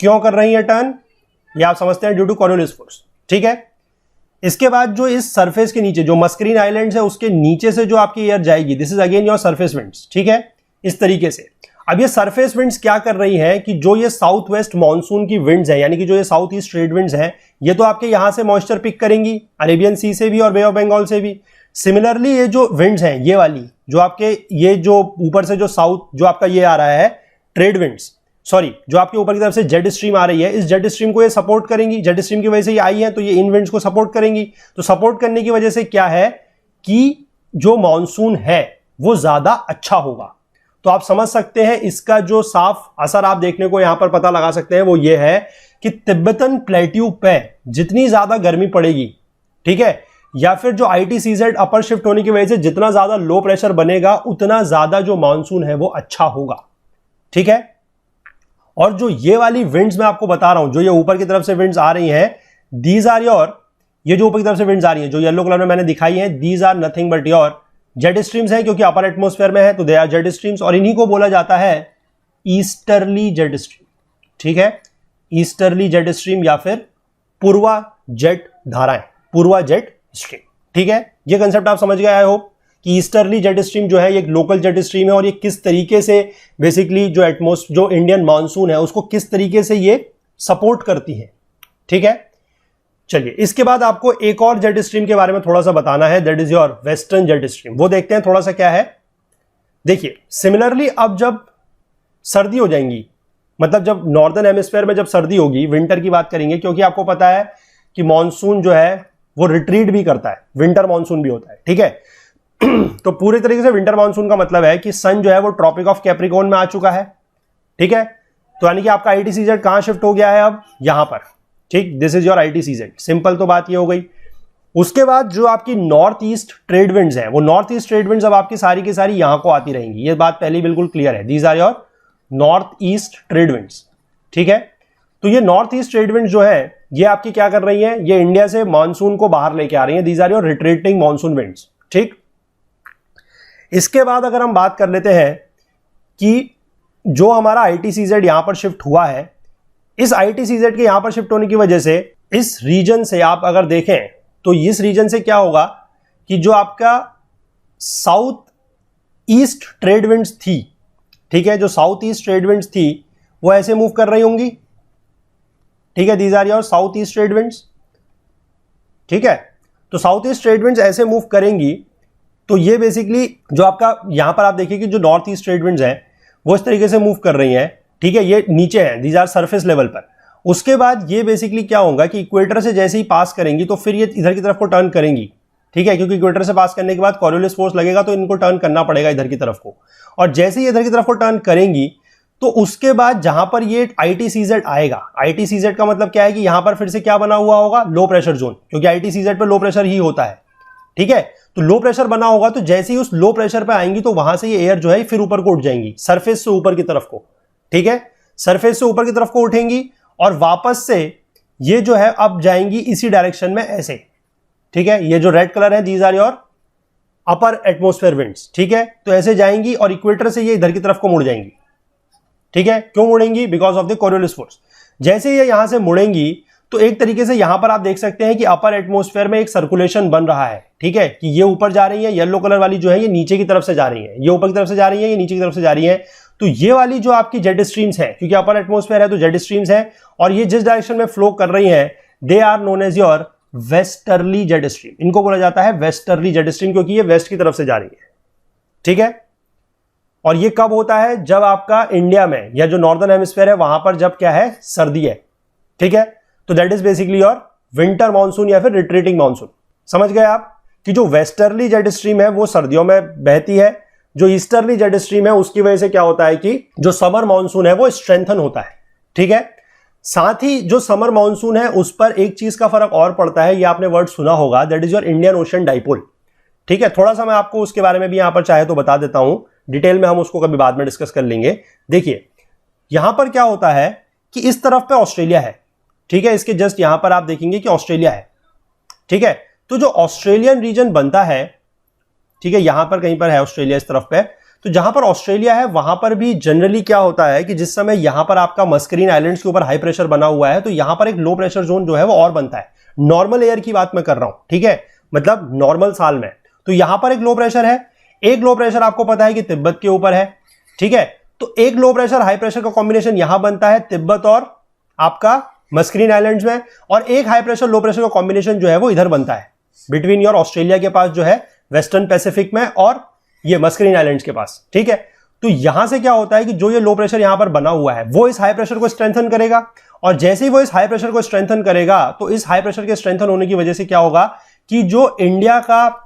क्यों कर रही है टर्न, ये आप समझते हैं ड्यू टू कॉरियोलिस फोर्स। ठीक है, इसके बाद जो इस सरफेस के नीचे जो मस्करीन आइलैंड्स है उसके नीचे से जो आपकी एयर जाएगी, this is again your surface winds. ठीक है, इस तरीके से अब ये सरफेस विंड्स क्या कर रही हैं कि जो ये साउथ वेस्ट मॉनसून की विंड्स हैं, यानी कि जो ये साउथ ईस्ट ट्रेड विंड्स हैं, ये तो आपके यहां से मॉइस्चर पिक करेंगी अरेबियन सी से भी और बे ऑफ बंगाल से भी। सिमिलरली ये जो विंड्स हैं ये वाली जो आपके ये जो ऊपर से जो साउथ जो आपका ये आ रहा है ट्रेड विंड्स, सॉरी जो आपके ऊपर की तरफ से जेट स्ट्रीम आ रही है, इस जेट स्ट्रीम को ये सपोर्ट करेंगी। जेट स्ट्रीम की वजह से ये आई है तो ये इन विंड्स को सपोर्ट करेंगी। तो सपोर्ट करने की वजह से क्या है कि जो मॉनसून है वो ज्यादा अच्छा होगा। तो आप समझ सकते हैं इसका जो साफ असर आप देखने को यहां पर पता लगा सकते हैं वो ये है कि तिब्बतन प्लेट्यू पे जितनी ज्यादा गर्मी पड़ेगी, ठीक है, या फिर जो ITCZ अपर शिफ्ट होने की वजह से जितना ज्यादा लो प्रेशर बनेगा उतना ज्यादा जो मानसून है वो अच्छा होगा। ठीक है, और जो ये वाली विंड्स मैं आपको बता रहा हूं, जो ये ऊपर की तरफ से विंड्स आ रही हैं, दीज आर योर, ये जो ऊपर की तरफ से विंड्स आ रही हैं जो येलो कलर में मैंने दिखाई है, these are nothing but your jet streams हैं, क्योंकि अपर एटमॉस्फेयर में है तो दे आर जेट स्ट्रीम्स, और इन्हीं को बोला जाता है ईस्टर्ली जेट स्ट्रीम। ठीक है, ईस्टर्ली जेट स्ट्रीम या फिर पूर्वा जेट धाराएं, पूर्वा जेट स्ट्रीम। ठीक है, ये कंसेप्ट आप समझ गए आई होप कि ईस्टर्ली जेट स्ट्रीम जो है ये एक लोकल जेट स्ट्रीम है और ये किस तरीके से बेसिकली जो इंडियन मानसून है उसको किस तरीके से ये सपोर्ट करती है। ठीक है, चलिए इसके बाद आपको एक और जेट स्ट्रीम के बारे में थोड़ा सा बताना है, that is your western jet stream. वो देखते हैं थोड़ा सा क्या है। देखिए सिमिलरली अब जब सर्दी हो जाएंगी, मतलब जब नॉर्दर्न हेमिस्फीयर में जब सर्दी होगी, विंटर की बात करेंगे, क्योंकि आपको पता है कि मॉनसून जो है वो रिट्रीट भी करता है, विंटर मॉनसून भी होता है। ठीक है, तो पूरे तरीके से विंटर मॉनसून का मतलब है कि सन जो है वो ट्रॉपिक ऑफ कैप्रिकॉर्न में आ चुका है। ठीक है, तो यानी कि आपका ITCZ कहां शिफ्ट हो गया है अब, यहां पर। ठीक, this is your ITCZ, simple तो बात ये हो गई। उसके बाद जो आपकी नॉर्थ ईस्ट ट्रेड विंड्स हैं, वो नॉर्थ ईस्ट ट्रेड विंड्स अब आपकी सारी की सारी यहां को आती रहेंगी, ये बात पहले बिल्कुल क्लियर है। These are your north east trade winds. ठीक है, तो ये नॉर्थ ईस्ट ट्रेड विंड्स जो है ये आपकी क्या कर रही हैं, ये इंडिया से मानसून को बाहर लेके आ रही हैं। These are your retreating monsoon winds. ठीक, इसके बाद अगर हम बात कर लेते हैं कि जो हमारा ITCZ यहां पर शिफ्ट हुआ है, इस ITCZ के यहां पर शिफ्ट होने की वजह से इस रीजन से आप अगर देखें तो इस रीजन से क्या होगा कि जो आपका साउथ ईस्ट ट्रेड विंड्स थी, ठीक है, जो साउथ ईस्ट ट्रेड विंड्स थी वो ऐसे मूव कर रही होंगी। ठीक है, these are your south east trade winds. ठीक है, तो साउथ ईस्ट ट्रेड विंड्स ऐसे मूव करेंगी तो ये बेसिकली जो आपका यहां पर आप देखिए कि जो नॉर्थ ईस्ट ट्रेड विंड्स हैं वो इस तरीके से मूव कर रही हैं। ठीक है, ये नीचे है, दीज आर सरफेस लेवल पर। उसके बाद ये बेसिकली क्या होगा कि इक्वेटर से जैसे ही पास करेंगी तो फिर ये इधर की तरफ को टर्न करेंगी। ठीक है, क्योंकि इक्वेटर से पास करने के बाद कॉरियोलिस फोर्स लगेगा तो इनको टर्न करना पड़ेगा इधर की तरफ को, और जैसे ही इधर की तरफ को टर्न करेंगी तो उसके बाद जहां पर ये ITCZ आएगा, ITCZ का मतलब क्या है कि यहां पर फिर से क्या बना हुआ होगा, लो प्रेशर जोन, क्योंकि ITCZ पे लो प्रेशर ही होता है। ठीक है, तो लो प्रेशर बना होगा तो जैसे ही उस लो प्रेशर पे आएंगी तो वहां से ये एयर जो है फिर ऊपर को उठ जाएंगी, सरफेस से ऊपर की तरफ को। ठीक है, सरफेस से ऊपर की तरफ को उठेंगी और वापस से ये जो है अब जाएंगी इसी डायरेक्शन में ऐसे। ठीक है, ये जो रेड कलर है these are your upper atmosphere winds. ठीक है, तो ऐसे जाएंगी और इक्वेटर से ये इधर की तरफ को मुड़ जाएंगी। ठीक है, क्यों मुड़ेंगी, because of the Coriolis force. जैसे ये यहां से मुड़ेंगी तो एक तरीके से यहां पर आप देख सकते हैं कि अपर एटमॉस्फेयर में एक सर्कुलेशन बन रहा है। ठीक है, कि ये ऊपर जा रही है, येलो कलर वाली जो है ये नीचे की तरफ से जा रही है, ये ऊपर की तरफ से जा रही है, ये नीचे की तरफ से जा रही है। तो ये वाली जो आपकी जेट स्ट्रीम्स है, क्योंकि अपर एटमॉस्फेयर है तो जेट स्ट्रीम्स है, और ये जिस डायरेक्शन में फ्लो कर रही है they are known as your westerly jet stream. इनको बोला जाता है वेस्टर्ली जेट स्ट्रीम, क्योंकि ये वेस्ट की तरफ से जा रही है। ठीक है, और ये कब होता है, जब आपका इंडिया में या जो नॉर्दर्न हेमिस्फीयर है वहां पर जब क्या है, सर्दी है। ठीक है, तो that is basically your winter monsoon या फिर रिट्रीटिंग मानसून। समझ गए आप कि जो वेस्टर्ली जेट स्ट्रीम है वो सर्दियों में बहती है, जो ईस्टर्ली जेट स्ट्रीम है उसकी वजह से क्या होता है कि जो समर मानसून है वो स्ट्रेंथन होता है। ठीक है, साथ ही जो समर मानसून है उस पर एक चीज का फर्क और पड़ता है, ये आपने वर्ड सुना होगा, that is your Indian ocean dipole. ठीक है, थोड़ा सा मैं आपको उसके बारे में भी यहां पर चाहे तो बता देता हूं, डिटेल में हम उसको कभी बाद में डिस्कस कर लेंगे। देखिए यहां पर क्या होता है कि इस तरफ पे ऑस्ट्रेलिया है, ठीक है, इसके जस्ट यहां पर आप देखेंगे कि ऑस्ट्रेलिया है। ठीक है, तो जो ऑस्ट्रेलियन रीजन बनता है, ठीक है, यहां पर कहीं पर है ऑस्ट्रेलिया इस तरफ पे, तो जहां पर ऑस्ट्रेलिया है वहां पर भी जनरली क्या होता है कि जिस समय यहां पर आपका मस्करीन आइलैंड्स के ऊपर हाई प्रेशर बना हुआ है तो यहां पर एक लो प्रेशर जोन जो है वो और बनता है। नॉर्मल एयर की बात मैं कर रहा हूं, ठीक है, मतलब नॉर्मल साल में। तो यहां पर एक लो प्रेशर है, एक लो प्रेशर आपको पता है कि तिब्बत के ऊपर है। ठीक है, तो एक लो प्रेशर हाई प्रेशर का कॉम्बिनेशन यहां बनता है तिब्बत और आपका मस्करीन आइलैंड्स में, और एक हाई प्रेशर लो प्रेशर का कॉम्बिनेशन जो है वो इधर बनता है बिटवीन योर ऑस्ट्रेलिया के पास जो है वेस्टर्न पैसिफिक में और ये मस्करीन आइलैंड्स के पास। ठीक है, तो यहां से क्या होता है कि जो ये लो प्रेशर यहां पर बना हुआ है वो इस हाई प्रेशर को स्ट्रेंथन करेगा, और जैसे ही वो इस हाई प्रेशर को स्ट्रेंथन करेगा तो इस हाई प्रेशर के स्ट्रेंथन होने की वजह से क्या होगा कि जो इंडिया का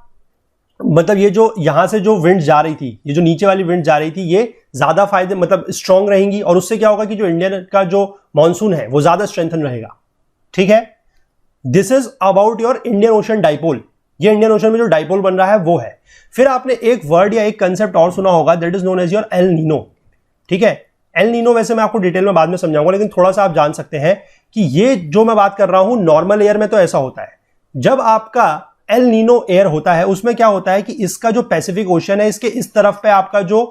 मतलब ये जो यहां से जो विंड जा रही थी, ये जो नीचे वाली विंड जा रही थी, ये ज्यादा फायदे मतलब स्ट्रांग रहेंगी, और उससे क्या होगा कि जो इंडिया का जो मॉनसून है वो ज्यादा स्ट्रेंथन रहेगा। ठीक है, this is about your Indian ocean dipole. ये इंडियन ओशन में जो डाइपोल बन रहा है वो है। फिर आपने एक वर्ड या एक कंसेप्ट और सुना होगा, that is known as your El Nino. ठीक है, एल नीनो वैसे मैं आपको डिटेल में बाद में समझाऊंगा, लेकिन थोड़ा सा आप जान सकते हैं कि ये जो मैं बात कर रहा हूं नॉर्मल एयर में तो ऐसा होता है, जब आपका एल नीनो एयर होता है उसमें क्या होता है कि इसका जो पैसिफिक ओशन है इसके इस तरफ पे आपका जो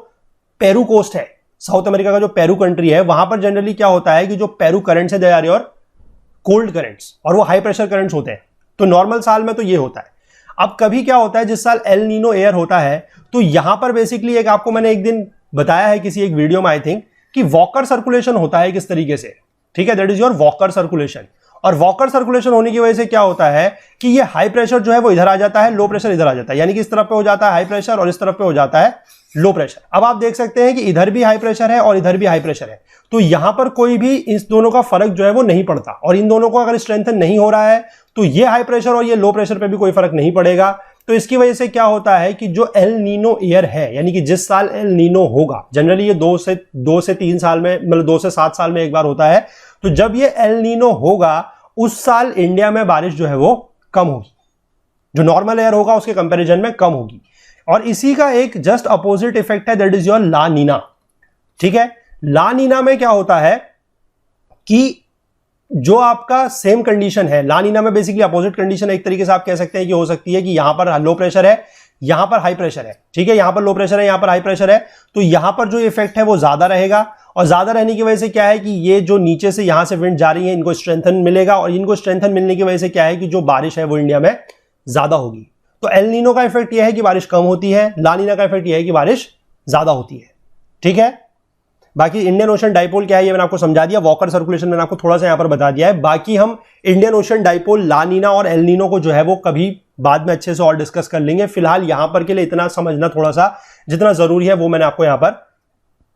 पेरू कोस्ट है, साउथ अमेरिका का जो पेरू कंट्री है, वहां पर जनरली क्या होता है कि जो पेरू करंट्स है they are your cold currents, और वो हाई प्रेशर करंट्स होते हैं। तो नॉर्मल साल में तो ये होता है। अब कभी क्या होता है जिस साल एल नीनो एयर होता है तो यहां पर बेसिकली एक आपको मैंने एक दिन बताया है किसी एक वीडियो में आई थिंक कि वॉकर सर्कुलेशन होता है किस तरीके से। ठीक है, that is your walker circulation, और वॉकर सर्कुलेशन होने की वजह से क्या होता है कि ये हाई प्रेशर जो है वो इधर आ जाता है, लो प्रेशर इधर आ जाता है, यानी कि इस तरफ पे हो जाता है हाई प्रेशर और इस तरफ पे हो जाता है लो प्रेशर। अब आप देख सकते हैं कि इधर भी हाई प्रेशर है और इधर भी हाई प्रेशर है, तो यहां पर कोई भी इस दोनों का फर्क जो है वो नहीं पड़ता, और इन दोनों को अगर स्ट्रेंथन नहीं हो रहा है तो ये हाई प्रेशर और ये लो प्रेशर पे भी कोई फर्क नहीं पड़ेगा। तो इसकी वजह से क्या होता है कि जो एल नीनो एयर है, यानी कि जिस साल एल नीनो होगा, जनरली ये 2 से 3 साल में मतलब 2 से 7 साल में एक बार होता है, तो जब ये एल नीनो होगा उस साल इंडिया में बारिश जो है वो कम होगी, जो नॉर्मल एयर होगा उसके कंपैरिजन में कम होगी। और इसी का एक जस्ट अपोजिट इफेक्ट है, दैट इज योर ला नीना। ठीक है, ला नीना में क्या होता है कि जो आपका सेम कंडीशन है, ला नीना में बेसिकली अपोजिट कंडीशन एक तरीके से आप कह सकते हैं कि हो सकती है कि यहां पर लो प्रेशर है, यहां पर हाई प्रेशर है। ठीक है, यहां पर लो प्रेशर है, यहां पर हाई प्रेशर है, तो यहां पर जो इफेक्ट है वो ज्यादा रहेगा, और ज्यादा रहने की वजह से क्या है कि ये जो नीचे से यहां से विंड जा रही है इनको स्ट्रेंथन मिलेगा, और इनको स्ट्रेंथन मिलने की वजह से क्या है कि जो बारिश है वो इंडिया में ज्यादा होगी। तो एल नीनो का इफेक्ट यह है कि बारिश कम होती है, ला नीना का इफेक्ट यह है कि बारिश ज्यादा होती है। ठीक है, बाकी इंडियन ओशन डाइपोल क्या है ये मैंने आपको समझा दिया, वॉकर सर्कुलेशन मैंने आपको थोड़ा सा यहां पर बता दिया है। बाकी हम इंडियन ओशन डाइपोल, ला नीना और एल नीनो को जो है वो कभी बाद में अच्छे से और डिस्कस कर लेंगे। फिलहाल यहां पर के लिए इतना समझना थोड़ा सा जितना जरूरी है वो मैंने आपको यहां पर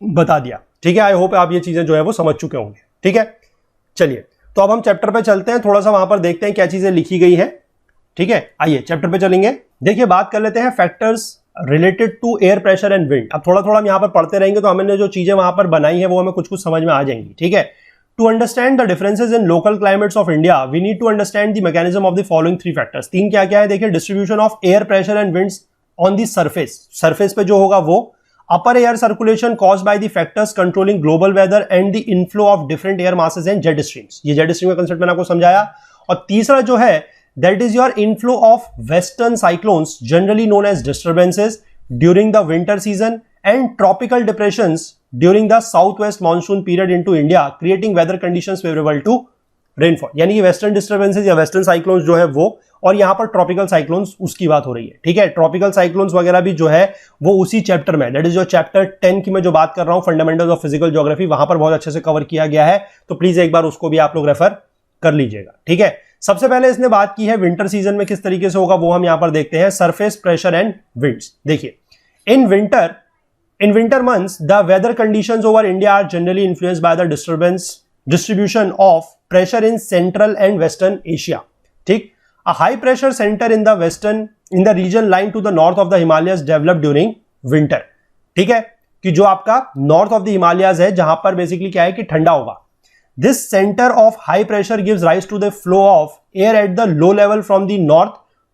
बता दिया। ठीक है, आई होप आप ये चीजें जो है वो समझ चुके होंगे। ठीक है, चलिए तो अब हम चैप्टर पे चलते हैं, थोड़ा सा वहां पर देखते हैं क्या चीजें लिखी गई हैं। ठीक है, आइए चैप्टर पे चलेंगे। देखिए बात कर लेते हैं factors related to air pressure and wind. अब थोड़ा थोड़ा हम यहां पर पढ़ते रहेंगे तो हमने जो चीजें वहां पर बनाई है वो हमें कुछ कुछ समझ में आ जाएंगी। ठीक है, to understand the differences in local climates of India we need to understand the mechanism of the following 3 factors. 3 क्या क्या है देखिए, distribution of air pressure and winds on the surface, surface पे जो होगा वो, upper air circulation caused by the factors controlling global weather and the inflow of different air masses and jet streams, ये jet stream का concept मैंने आपको समझाया। और तीसरा जो है that is your inflow of western cyclones generally known as disturbances during the winter season and tropical depressions during the southwest monsoon period into India, creating weather conditions favorable to rainfall। यानी कि western disturbances या western cyclones जो है वो, और यहां पर tropical cyclones उसकी बात हो रही है। ठीक है, ट्रॉपिकल साइक्लोन्स वगैरह भी जो है वो उसी चैप्टर में, दैट इज जो चैप्टर 10 की मैं जो बात कर रहा हूं फंडामेंटल्स ऑफ फिजिकल ज्योग्राफी, वहां पर बहुत अच्छे से कवर किया गया है, तो प्लीज एक बार उसको भी आप लोग रेफर कर लीजिएगा। ठीक है, सबसे पहले इसने बात की है विंटर सीजन में किस तरीके से होगा, वो हम यहां पर देखते हैं, सरफेस प्रेशर एंड विंड्स। देखिए in winter months the weather conditions over India are generally influenced by the distribution of pressure in central and western Asia। ठीक, A high pressure center in the region lying to the north of the Himalayas developed during winter. ठीक है, कि जो आपका north of the Himalayas है जहां पर basically क्या है कि ठंडा होगा. This centre of high pressure gives rise to the flow of air at the low level from the north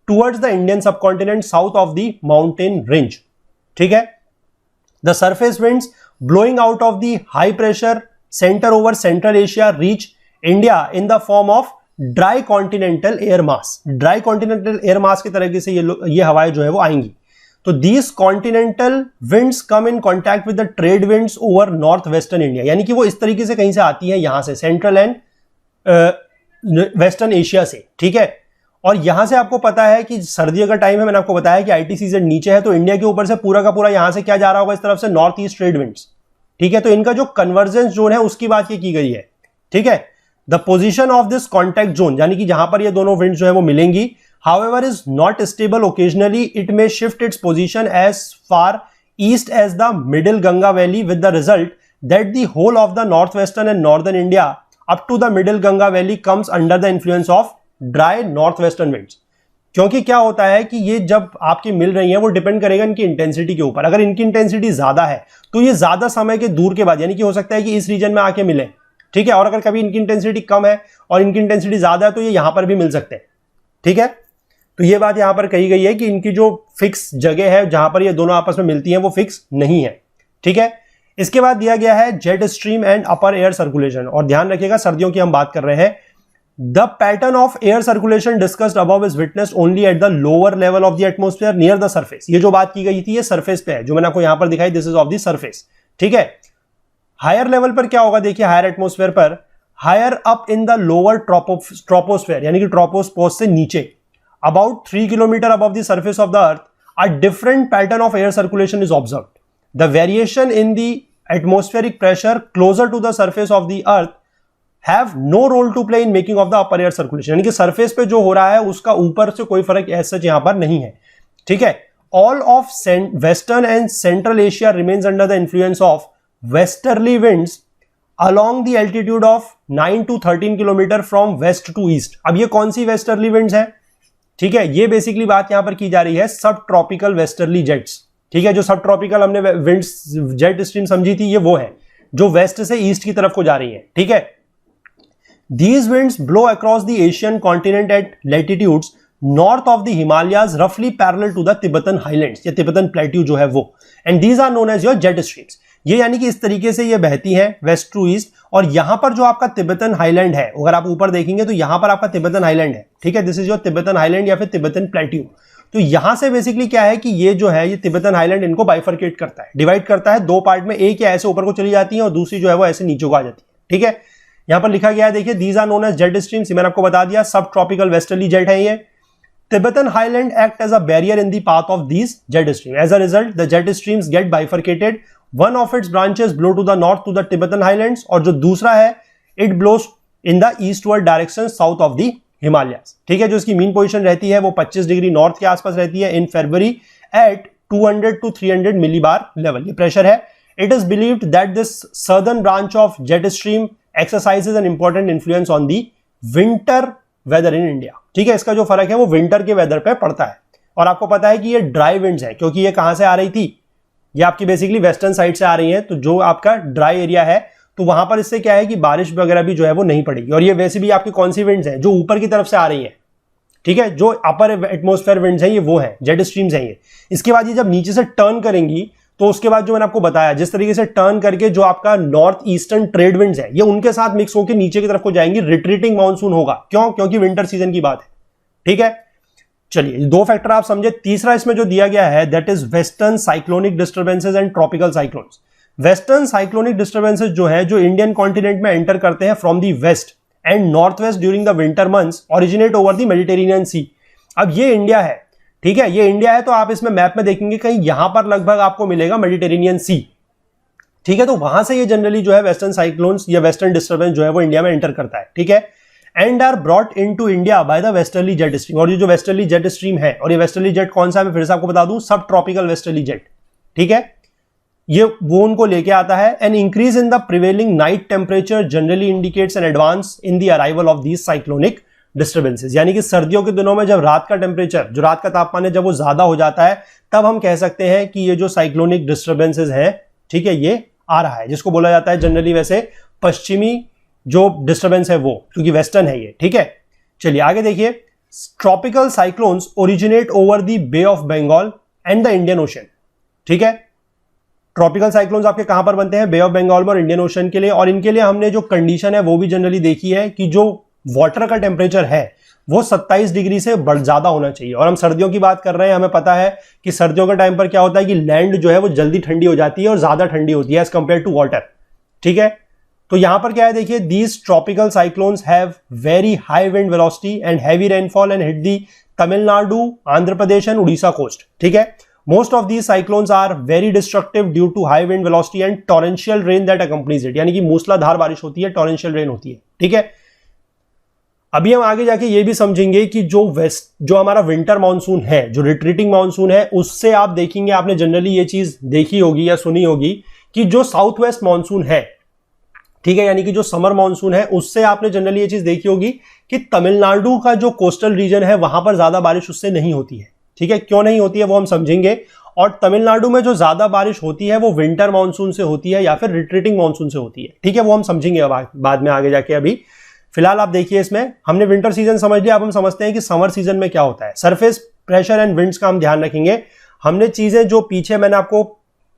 towards the Indian subcontinent south of the mountain range. ठीक है, the surface winds blowing out of the high pressure center over Central Asia reach India in the form of dry continental air mass. Dry continental air mass के तरीके से ये हवाएं जो है वो आएंगी. तो these continental winds come in contact with the trade winds over northwestern India. यानी कि वो इस तरीके से कहीं से आती है, यहां से सेंट्रल एंड वेस्टर्न एशिया से. ठीक है, और यहां से आपको पता है कि सर्दियों का टाइम है, मैंने आपको बताया कि आईटी सीजन नीचे है, तो इंडिया के ऊपर से पूरा का पूरा यहां से क्या जा रहा होगा, इस तरफ से नॉर्थ ईस्ट ट्रेड विंड्स. ठीक है, तो इनका जो कन्वर्जेंस जोन है उसकी बात ये की गई है. ठीक है, the position of this contact zone, यानी कि जहां पर ये दोनों विंड जो है वो मिलेंगी, however is not stable. Occasionally it may shift its position as far east as the middle Ganga valley with the result that the whole of the north western and northern India up to the middle Ganga valley comes under the influence of dry north western winds. क्योंकि क्या होता है कि ये जब आपकी मिल रही है वो डिपेंड करेगा इनकी इंटेंसिटी के ऊपर. अगर इनकी इंटेंसिटी ज्यादा है तो ये ज्यादा समय के दूर के बाद, यानी कि हो सकता है कि इस रीजन में आके मिले. ठीक है, और अगर कभी इनकी इंटेंसिटी कम है और इनकी इंटेंसिटी ज्यादा है तो ये यहां पर भी मिल सकते हैं. ठीक है, तो ये बात यहां पर कही गई है कि इनकी जो फिक्स जगह है जहां पर ये दोनों आपस में मिलती है वो फिक्स नहीं है. ठीक है, इसके बाद दिया गया है jet stream and upper air circulation. और ध्यान रखिएगा सर्दियों की हम बात कर रहे हैं. The pattern of air circulation discussed above is witnessed only at the lower level of the atmosphere near the surface. ये जो बात की गई थी ये सरफेस पे है, जो मैंने आपको यहां पर दिखाई, this is of the surface. ठीक है, हायर लेवल पर क्या होगा, देखिए हायर एटमोस्फेयर पर, higher up in the lower troposphere, यानी कि ट्रोपोस्फेयर से नीचे, about 3 kilometre above the surface of the earth, a different pattern of air circulation is observed. The variation in the atmospheric pressure closer to the surface of the earth have no role to play in making of the upper air circulation. यानी कि surface पे जो हो रहा है उसका ऊपर से कोई फर्क ऐसा यहां पर नहीं है. ठीक है, all of western and central Asia remains under the influence of westerly winds along the altitude of 9 to 13 kilometre from west to east. अब ये कौन सी वेस्टर्ली विंड्स है? ठीक है, ये बेसिकली बात यहां पर की जा रही है सब ट्रॉपिकल वेस्टर्ली जेट्स. ठीक है, जो सब ट्रॉपिकल हमने विंड्स जेट स्ट्रीम समझी थी, ये वो है जो वेस्ट से ईस्ट की तरफ को जा रही है. ठीक है, these winds blow across the Asian continent at latitudes north of the Himalayas roughly parallel to the Tibetan highlands या Tibetan plateau जो है वो, and these are known as your jet streams. ये यानी कि इस तरीके से ये बहती हैं वेस्ट टू ईस्ट. और यहां पर जो आपका तिब्बतन हाईलैंड है, अगर आप ऊपर देखेंगे तो यहां पर आपका तिब्बतन हाईलैंड है. ठीक है, this is your Tibetan highland या फिर तिब्बतन प्लेट्यू. तो यहां से बेसिकली क्या है कि ये जो है ये तिब्बतन हाईलैंड इनको बाइफरकेट करता है, डिवाइड करता है दो पार्ट में. एक या ऐसे ऊपर को चली जाती है और दूसरी जो है वो ऐसे नीचे को आ जाती है. ठीक है, यहां पर लिखा गया है, देखिए these are known as jet streams. मैंने आपको बता दिया सब ट्रॉपिकल वेस्टर्ली जेट है ये. Tibetan highland act as a barrier in the path of these jet stream. As a result the jet streams get bifurcated. One of its branches blow to the north to the Tibetan highlands, और जो दूसरा है it blows in the eastward direction south of the Himalayas. ठीक है, जो इसकी mean position रहती है वो 25 डिग्री नॉर्थ के आसपास रहती है इन फरवरी एट 200 to 300 मिलीबार लेवल. ये प्रेशर है. It is believed that this southern branch of jet stream exercises an important influence on the winter weather in India. ठीक है, इसका जो फर्क है वो विंटर के वेदर पे पड़ता है. और आपको पता है कि ये ड्राई विंड्स है, क्योंकि ये कहां से आ रही थी, ये आपकी बेसिकली वेस्टर्न साइड से आ रही है. तो जो आपका ड्राई एरिया है तो वहां पर इससे क्या है कि बारिश वगैरह भी जो है वो नहीं पड़ेगी. और ये वैसे भी आपकी कौन सी विंड्स है, जो ऊपर की तरफ से आ रही है. ठीक है, जो अपर एटमोस्फेयर विंड्स है ये वो है, जेट स्ट्रीम्स है ये. इसके बाद ये जब नीचे से टर्न करेंगी तो उसके बाद जो मैंने आपको बताया जिस तरीके से टर्न करके जो आपका नॉर्थ ईस्टर्न ट्रेड विंड्स है ये उनके साथ मिक्स होकर नीचे की तरफ को जाएंगी. रिट्रीटिंग मानसून होगा. क्यों? क्योंकि विंटर सीजन की बात है. ठीक है, चलिए दो फैक्टर आप समझे. तीसरा इसमें जो दिया गया है that is western cyclonic disturbances and tropical cyclones. Western cyclonic disturbances जो है जो इंडियन कॉन्टिनेंट में एंटर करते हैं from the west and north west during the winter months originate over the Mediterranean sea. अब ये इंडिया है. ठीक है, ये इंडिया है, तो आप इसमें मैप में देखेंगे कहीं यहां पर लगभग आपको मिलेगा मेडिटेरेनियन सी. ठीक है, तो वहां से ये जनरली जो है वेस्टर्न साइक्लोन्स या वेस्टर्न डिस्टर्बेंस जो है वो इंडिया में एंटर करता है. ठीक है, and are brought into India by the westerly jet stream. और ये जो वेस्टर्ली जेट स्ट्रीम है, और ये वेस्टर्ली जेट कौन सा है मैं फिर से आपको बता दूं, सब ट्रॉपिकल वेस्टर्ली जेट. ठीक है, ये वो उनको लेके आता है. An increase in the prevailing night temperature generally indicates an advance in the arrival of these cyclonic disturbances, यानी कि सर्दियों के दिनों में जब रात का टेम्परेचर, जो रात का तापमान है, जब वो ज्यादा हो जाता है, तब हम कह सकते हैं कि ये जो साइक्लोनिक डिस्टर्बेंसेस है, ठीक है, ये आ रहा है, जिसको बोला जाता है जनरली वैसे पश्चिमी जो डिस्टर्बेंस है वो, क्योंकि वेस्टर्न है ये, ठीक है। चलिए आगे देखिए, tropical cyclones originate over the bay of Bengal and the Indian ocean, ठीक है। ट्रॉपिकल साइक्लोन्स आपके कहां पर बनते हैं? बे ऑफ बंगाल में और इंडियन ओशन के लिए, और इनके लिए हमने जो कंडीशन है वो भी जनरली देखी है कि जो वाटर का टेम्परेचर है वो 27 डिग्री से ज्यादा होना चाहिए। और हम सर्दियों की बात कर रहे हैं, हमें पता है कि सर्दियों के टाइम पर क्या होता है कि लैंड जो है वो जल्दी ठंडी हो जाती है और ज्यादा ठंडी होती है एज कंपेयर टू वाटर, ठीक है। तो यहां पर क्या है, देखिए, these tropical cyclones have very high wind velocity and heavy rainfall and hit the Tamil Nadu, Andhra Pradesh and Orissa coast, ठीक है। Most of these cyclones are very destructive due to high wind velocity and torrential rain that accompanies it, यानी कि मूसलाधार बारिश होती है, torrential rain होती है, ठीक है। अभी हम आगे जाके ये भी समझेंगे कि जो हमारा विंटर मानसून है, जो रिट्रीटिंग मानसून है, उससे आप देखेंगे, आपने जनरली ये चीज देखी होगी या सुनी होगी कि जो साउथ वेस्ट मानसून है, ठीक है, यानी कि जो समर मानसून है, उससे आपने जनरली ये चीज देखी होगी कि तमिलनाडु का जो कोस्टल रीजन है वहां पर ज्यादा बारिश उससे नहीं होती है, ठीक है। क्यों नहीं होती है वो हम समझेंगे। और तमिलनाडु में जो ज्यादा बारिश होती है वो विंटर मानसून से होती है या फिर रिट्रीटिंग मानसून से होती है, ठीक है, वो हम समझेंगे बाद में आगे जाके। अभी फिलहाल आप देखिए, इसमें हमने विंटर सीजन समझ लिया, अब हम समझते हैं कि समर सीजन में क्या होता है। सरफेस प्रेशर एंड विंड्स का हम ध्यान रखेंगे। हमने चीजें जो पीछे मैंने आपको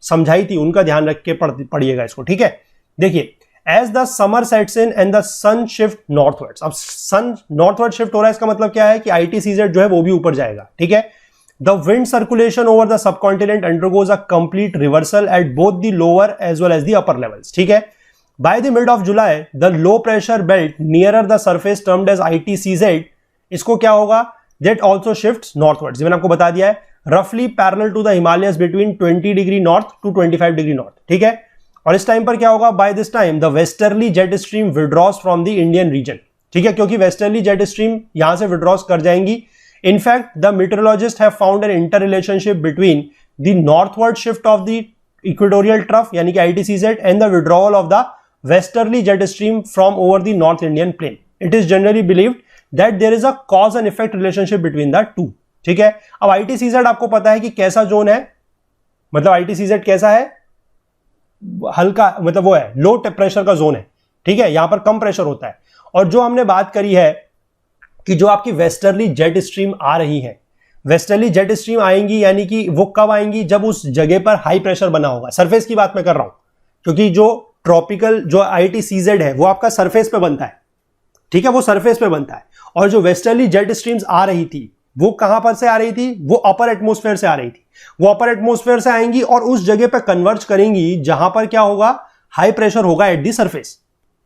समझाई थी उनका ध्यान रख के पढ़िएगा इसको, ठीक है। देखिए, as the summer sets in and the sun shift northwards, अब सन नॉर्थवर्ड शिफ्ट हो रहा है, इसका मतलब क्या है कि ITCZ जो है वो भी ऊपर जाएगा, ठीक है। The wind circulation over the subcontinent undergoes a complete reversal at both the lower as well as the upper levels, ठीक है। By the mid of July, the low pressure belt nearer the surface termed as ITCZ, इसको क्या होगा, that also shifts northwards, मैंने आपको बता दिया है, roughly parallel to the Himalayas between 20 degree north to 25 degree north, ठीक है। और इस टाइम पर क्या होगा, by this time the westerly jet stream withdraws from the Indian region, ठीक है, क्योंकि westerly jet stream यहां से withdraws कर जाएंगी। In fact, the meteorologists have found an interrelationship between the northward shift of the equatorial trough, यानी कि ITCZ, and the withdrawal of the westerly jet stream from over the North Indian plain. It is generally believed that there is a cause and effect relationship between the two. ठीक है। अब ITCZ आपको पता है कि कैसा zone है, मतलब ITCZ कैसा है, हल्का, मतलब वो है लो प्रेशर का जोन है, ठीक है, यहां पर कम प्रेशर होता है। और जो हमने बात करी है कि जो आपकी वेस्टर्ली जेट स्ट्रीम आ रही है, वेस्टर्ली जेट स्ट्रीम आएंगी, यानी कि वो कब आएंगी, जब उस जगह पर हाई प्रेशर बना होगा। सरफेस की बात मैं कर रहा हूं, क्योंकि जो ट्रॉपिकल जो ITCZ है वो आपका सरफेस पे बनता है, ठीक है, वो सरफेस पे बनता है। और जो वेस्टर्ली जेट स्ट्रीम्स आ रही थी वो कहां पर से आ रही थी, वो अपर एटमोस्फेयर से आ रही थी। वो अपर एटमोस्फेयर से आएंगी और उस जगह पर कन्वर्ज करेंगी जहां पर क्या होगा, हाई प्रेशर होगा एट दी सरफेस,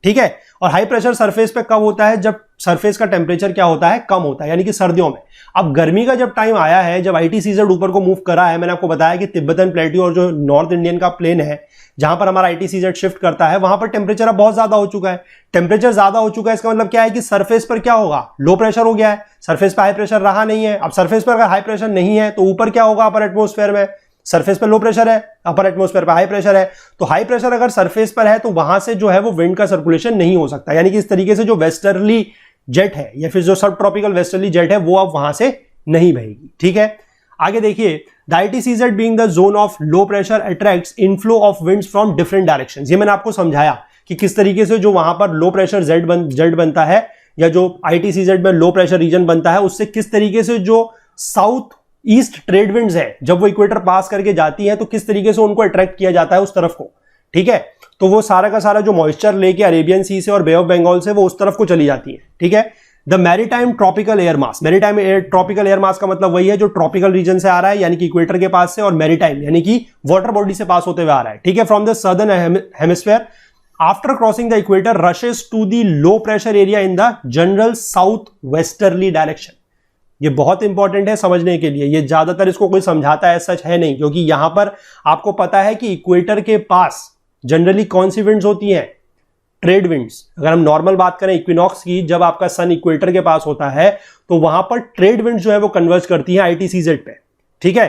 ठीक है। और हाई प्रेशर सरफेस पे कब होता है, जब सरफेस का टेम्परेचर क्या होता है, कम होता है, यानी कि सर्दियों में। अब गर्मी का जब टाइम आया है, जब ITCZ ऊपर को मूव करा है, मैंने आपको बताया कि तिब्बतन प्लेट्यू और जो नॉर्थ इंडियन का प्लेन है जहां पर हमारा ITCZ शिफ्ट करता है, वहां पर टेम्परेचर अब बहुत ज्यादा हो चुका है। टेम्परेचर ज्यादा हो चुका है, इसका मतलब क्या है कि सरफेस पर क्या होगा, लो प्रेशर हो गया है, सरफेस पर हाई प्रेशर रहा नहीं है। अब सरफेस पर अगर हाई प्रेशर नहीं है तो ऊपर क्या होगा, अपर एटमोस्फेयर में, सरफेस पर लो प्रेशर है, अपर एटमोस्फेयर पर हाई प्रेशर है। तो हाई प्रेशर अगर सरफेस पर है तो वहां से जो है वो विंड का सर्कुलेशन नहीं हो सकता, यानी कि इस तरीके से जो वेस्टर्ली जेट है या फिर जो सब ट्रॉपिकल वेस्टर्ली जेट है वो अब वहां से नहीं बहेगी, ठीक है। आगे देखिए, the ITCZ being the zone of low pressure attracts inflow of winds from different directions. ये मैंने आपको समझाया कि किस तरीके से जो वहां पर लो प्रेशर जेट बनता है, या जो ITCZ में लो प्रेशर रीजन बनता है, उससे किस तरीके से जो साउथ ईस्ट ट्रेड विंड्स है, जब वो इक्वेटर पास करके जाती है तो किस तरीके से उनको अट्रैक्ट किया जाता है उस तरफ को, ठीक है। तो वो सारा का सारा जो मॉइस्चर लेके अरेबियन सी से और बे ऑफ बंगाल से वो उस तरफ को चली जाती है, ठीक है। The maritime tropical air mass, maritime tropical air mass का मतलब वही है जो ट्रॉपिकल रीजन से आ रहा है, यानी कि इक्वेटर के पास से, और मैरीटाइम यानी कि वाटर बॉडी से पास होते हुए आ रहा है, ठीक है, from the southern hemisphere after crossing the equator rushes to the low pressure area in the general south westerly direction. ये बहुत इंपॉर्टेंट है समझने के लिए, ये ज्यादातर इसको कोई समझाता है सच है नहीं, क्योंकि यहां पर आपको पता है कि इक्वेटर के पास जनरली कौन सी विंड्स होती हैं, ट्रेड विंड्स। अगर हम नॉर्मल बात करें इक्विनॉक्स की, जब आपका सन इक्वेटर के पास होता है तो वहां पर ट्रेड विंड्स जो है वो कन्वर्ज करती है ITCZ पे, ठीक है।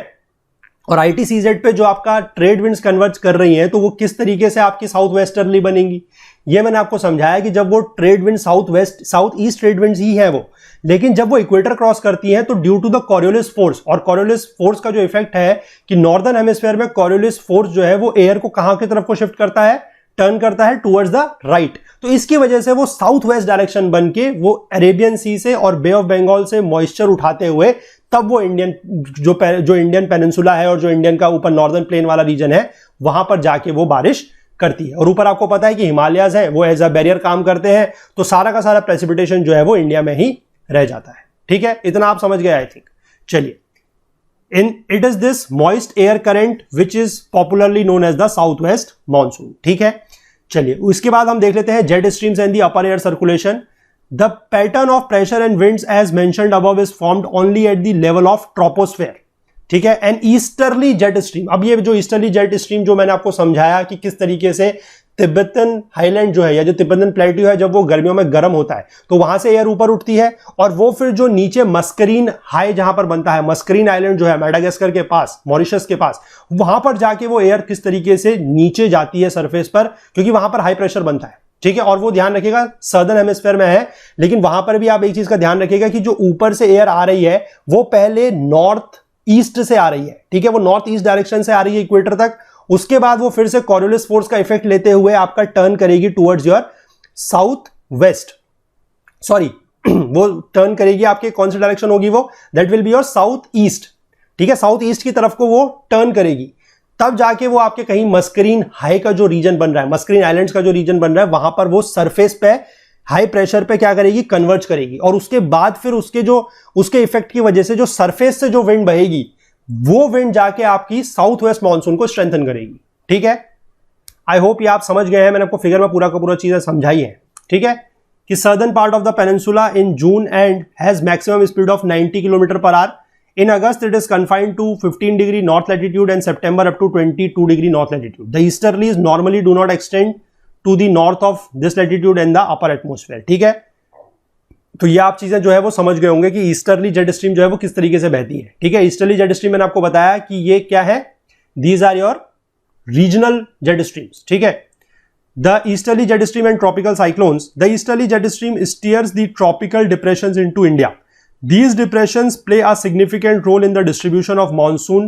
और ITCZ पे जो आपका ट्रेड विंड्स कन्वर्ज कर रही हैं तो वो किस तरीके से आपकी साउथ वेस्टर्ली बनेंगी, ये मैंने आपको समझाया कि जब वो trade wind south east trade winds ही है वो, लेकिन जब वो इक्वेटर क्रॉस करती हैं तो due to the Coriolis force, और कॉरियोलिस फोर्स का जो इफेक्ट है कि नॉर्दर्न हेमिस्फीयर में कॉरियोलिस फोर्स जो है वो एयर को कहां की तरफ को शिफ्ट करता है, टर्न करता है टुवर्ड्स द राइट। तो इसकी वजह से वो साउथ वेस्ट डायरेक्शन बन के वो अरेबियन सी से और बे ऑफ बंगाल से मॉइस्चर उठाते हुए तब वो इंडियन जो इंडियन पेनिनसुला है और जो इंडियन का ऊपर नॉर्दर्न प्लेन वाला रीजन है वहां पर जाके वो बारिश करती है। और ऊपर आपको पता है कि हिमालयाज है वो एज अ बैरियर काम करते हैं, तो सारा का सारा प्रेसिपिटेशन जो है वो इंडिया में ही रह जाता है। ठीक है, इतना आप समझ गए आई थिंक। चलिए, it is this moist air current which is popularly known as the south west monsoon. ठीक है, चलिए उसके बाद हम देख लेते हैं jet streams and the upper air circulation. The pattern of pressure and winds as mentioned above is formed only at the level of troposphere. ठीक है, एंड ईस्टर्ली जेट स्ट्रीम, अब ये जो ईस्टर्ली जेट स्ट्रीम जो मैंने आपको समझाया कि किस तरीके से तिब्बतन हाईलैंड जो है या जो तिब्बतन प्लेट्यू है जब वो गर्मियों में गर्म होता है तो वहां से एयर ऊपर उठती है और वो फिर जो नीचे मस्करीन हाई जहां पर बनता है, मस्करीन आइलैंड जो है मेडागास्कर के पास, मॉरिशस के पास, वहां पर जाके वो एयर किस तरीके से नीचे जाती है सरफेस पर, क्योंकि वहां पर हाई प्रेशर बनता है। ठीक है, और वो ध्यान रखिएगा सदर्न हेमिस्फीयर में है, लेकिन वहां पर भी आप एक चीज का ध्यान रखिएगा कि जो ऊपर से एयर आ रही है वो पहले नॉर्थ ईस्ट से आ रही है। ठीक है, वो नॉर्थ ईस्ट डायरेक्शन से आ रही है इक्वेटर तक, उसके बाद वो फिर से कॉरियोलिस फोर्स का इफेक्ट लेते हुए आपका टर्न करेगी towards your south west, sorry वो टर्न करेगी आपके कौन सी डायरेक्शन होगी वो, that will be your south east. ठीक है, साउथ ईस्ट की तरफ को वो टर्न करेगी, तब जाके वो आपके कहीं मस्करीन हाई का जो रीजन बन रहा है, मस्करीन आइलैंड्स का जो रीजन बन रहा है, वहां पर वो सरफेस पे हाई प्रेशर पे क्या करेगी, कन्वर्ज करेगी, और उसके बाद फिर उसके इफेक्ट की वजह से जो सरफेस से जो विंड बहेगी वो विंड जाके आपकी साउथ वेस्ट मानसून को स्ट्रेंथन करेगी। ठीक है, आई होप ये आप समझ गए हैं, मैंने आपको फिगर में पूरा का पूरा चीजें समझाई है। ठीक है, कि southern part of the peninsula in June and has maximum speed of 90 kilometre per hour. In August, it is confined to 15 degree north latitude and September up to 22 degree north latitude. The easterlies normally do not extend to the north of this latitude and the upper atmosphere. ठीक है, तो ये आप चीजें जो है वो समझ गए होंगे कि ईस्टर्ली जेट स्ट्रीम जो है वो किस तरीके से बहती है। ठीक है, ईस्टर्ली जेट स्ट्रीम मैंने आपको बताया कि ये क्या है, these are your regional jet streams. ठीक है, the easterly jet stream and tropical cyclones, the easterly jet stream steers the tropical depressions into India. These depressions play a significant role in the distribution of monsoon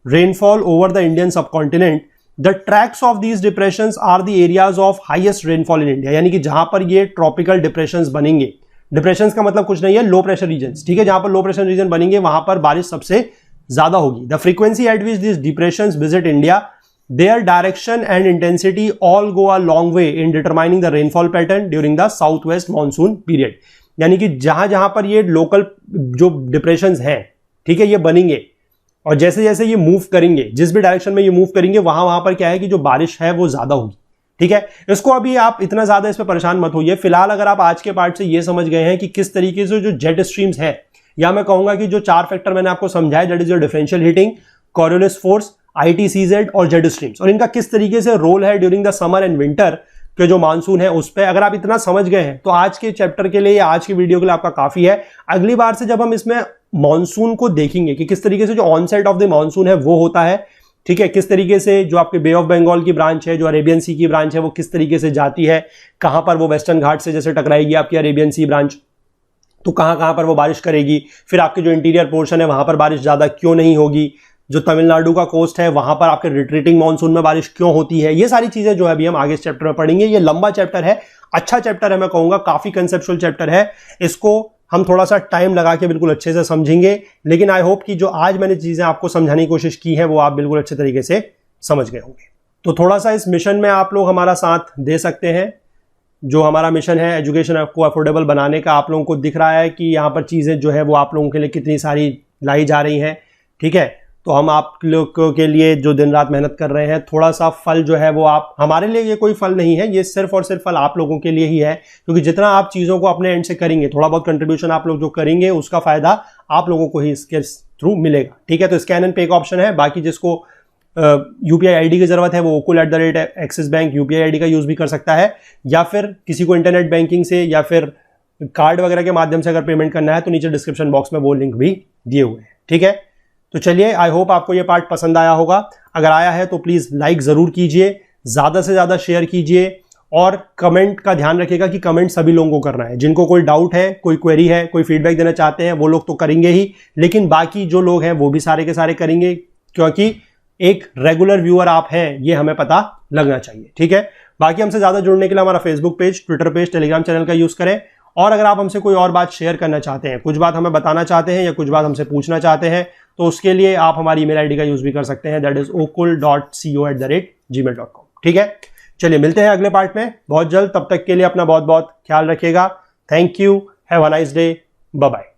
rainfall over the Indian subcontinent. The tracks of these depressions are the areas of highest rainfall in India. यानी कि जहां पर ये tropical depressions बनेंगे, depressions का मतलब कुछ नहीं है, low pressure regions. ठीक है, जहां पर low pressure region बनेंगे वहां पर बारिश सबसे ज्यादा होगी. The frequency at which these depressions visit India, their direction and intensity all go a long way in determining the rainfall pattern during the southwest monsoon period. यानी कि जहां जहां पर ये लोकल जो डिप्रेशंस हैं, ठीक है, ये बनेंगे और जैसे जैसे ये मूव करेंगे, जिस भी डायरेक्शन में ये मूव करेंगे वहां वहां पर क्या है कि जो बारिश है वो ज्यादा होगी। ठीक है, इसको अभी आप इतना ज्यादा इस पर परेशान मत होइए। फिलहाल अगर आप आज के पार्ट से ये समझ गए हैं कि किस तरीके से जो जेट स्ट्रीम्स है, या मैं कहूंगा कि जो 4 फैक्टर मैंने आपको समझाया, that is your differential heating, Coriolis force, ITCZ और जेट स्ट्रीम्स, और इनका किस तरीके से रोल है during the summer and winter के जो मानसून है उस पर, अगर आप इतना समझ गए हैं तो आज के चैप्टर के लिए या आज की वीडियो के लिए आपका काफी है। अगली बार से जब हम इसमें मानसून को देखेंगे कि किस तरीके से जो ऑनसेट ऑफ द मानसून है वो होता है, ठीक है, किस तरीके से जो आपके बे ऑफ बंगाल की ब्रांच है, जो अरेबियन सी की ब्रांच है, वो किस तरीके से जाती है, कहां पर वो वेस्टर्न घाट से जैसे टकराएगी आपकी अरेबियन सी ब्रांच, तो कहां पर वो बारिश करेगी, फिर आपके जो इंटीरियर पोर्शन है वहां पर बारिश ज्यादा क्यों नहीं होगी, जो तमिलनाडु का कोस्ट है वहां पर आपके रिट्रीटिंग मानसून में बारिश क्यों होती है, ये सारी चीजें जो है अभी हम आगे इस चैप्टर में पढ़ेंगे। ये लंबा चैप्टर है, अच्छा चैप्टर है, मैं कहूंगा काफी कंसेप्चुअल चैप्टर है, इसको हम थोड़ा सा टाइम लगा के बिल्कुल अच्छे से समझेंगे, लेकिन आई होप कि जो आज मैंने चीजें आपको समझाने की कोशिश की है वो आप बिल्कुल अच्छे तरीके से समझ गए होंगे। तो थोड़ा सा इस मिशन में आप लोग हमारा साथ दे सकते हैं। जो हमारा मिशन है एजुकेशन को अफोर्डेबल बनाने का, आप लोगों को दिख रहा है कि यहाँ पर चीजें जो है वो आप लोगों के लिए कितनी सारी लाई जा रही हैं। ठीक है, तो हम आप लोगों के लिए जो दिन रात मेहनत कर रहे हैं, थोड़ा सा फल जो है वो आप, हमारे लिए ये कोई फल नहीं है, ये सिर्फ और सिर्फ फल आप लोगों के लिए ही है, क्योंकि जितना आप चीज़ों को अपने एंड से करेंगे, थोड़ा बहुत कंट्रीब्यूशन आप लोग जो करेंगे उसका फायदा आप लोगों को ही इसके थ्रू मिलेगा। ठीक है, तो स्कैन एंड पे का ऑप्शन है, बाकी जिसको UPI ID की जरूरत है वो okul@axis बैंक UPI ID का यूज भी कर सकता है, या फिर किसी को इंटरनेट बैंकिंग से या फिर कार्ड वगैरह के माध्यम से अगर पेमेंट करना है तो नीचे डिस्क्रिप्शन बॉक्स में वो लिंक भी दिए हुए हैं। ठीक है, तो चलिए, आई होप आपको ये पार्ट पसंद आया होगा। अगर आया है तो प्लीज लाइक जरूर कीजिए, ज्यादा से ज्यादा शेयर कीजिए और कमेंट का ध्यान रखिएगा कि कमेंट सभी लोगों को करना है। जिनको कोई डाउट है, कोई क्वेरी है, कोई फीडबैक देना चाहते हैं, वो लोग तो करेंगे ही, लेकिन बाकी जो लोग हैं वो भी सारे के सारे करेंगे, क्योंकि एक रेगुलर व्यूअर आप हैं ये हमें पता लगना चाहिए। ठीक है, बाकी हमसे ज्यादा जुड़ने के लिए हमारा Facebook page, Twitter page, Telegram channel का यूज करें। और अगर आप हमसे कोई और बात शेयर करना चाहते हैं, कुछ बात हमें बताना चाहते हैं या कुछ बात हमसे पूछना चाहते हैं, तो उसके लिए आप हमारी ईमेल आईडी का यूज भी कर सकते हैं, दैट इज okul.co@gmail.com। ठीक है, चलिए मिलते हैं अगले पार्ट में बहुत जल्द। तब तक के लिए अपना बहुत बहुत ख्याल रखिएगा। Thank you, have a nice day, bye bye.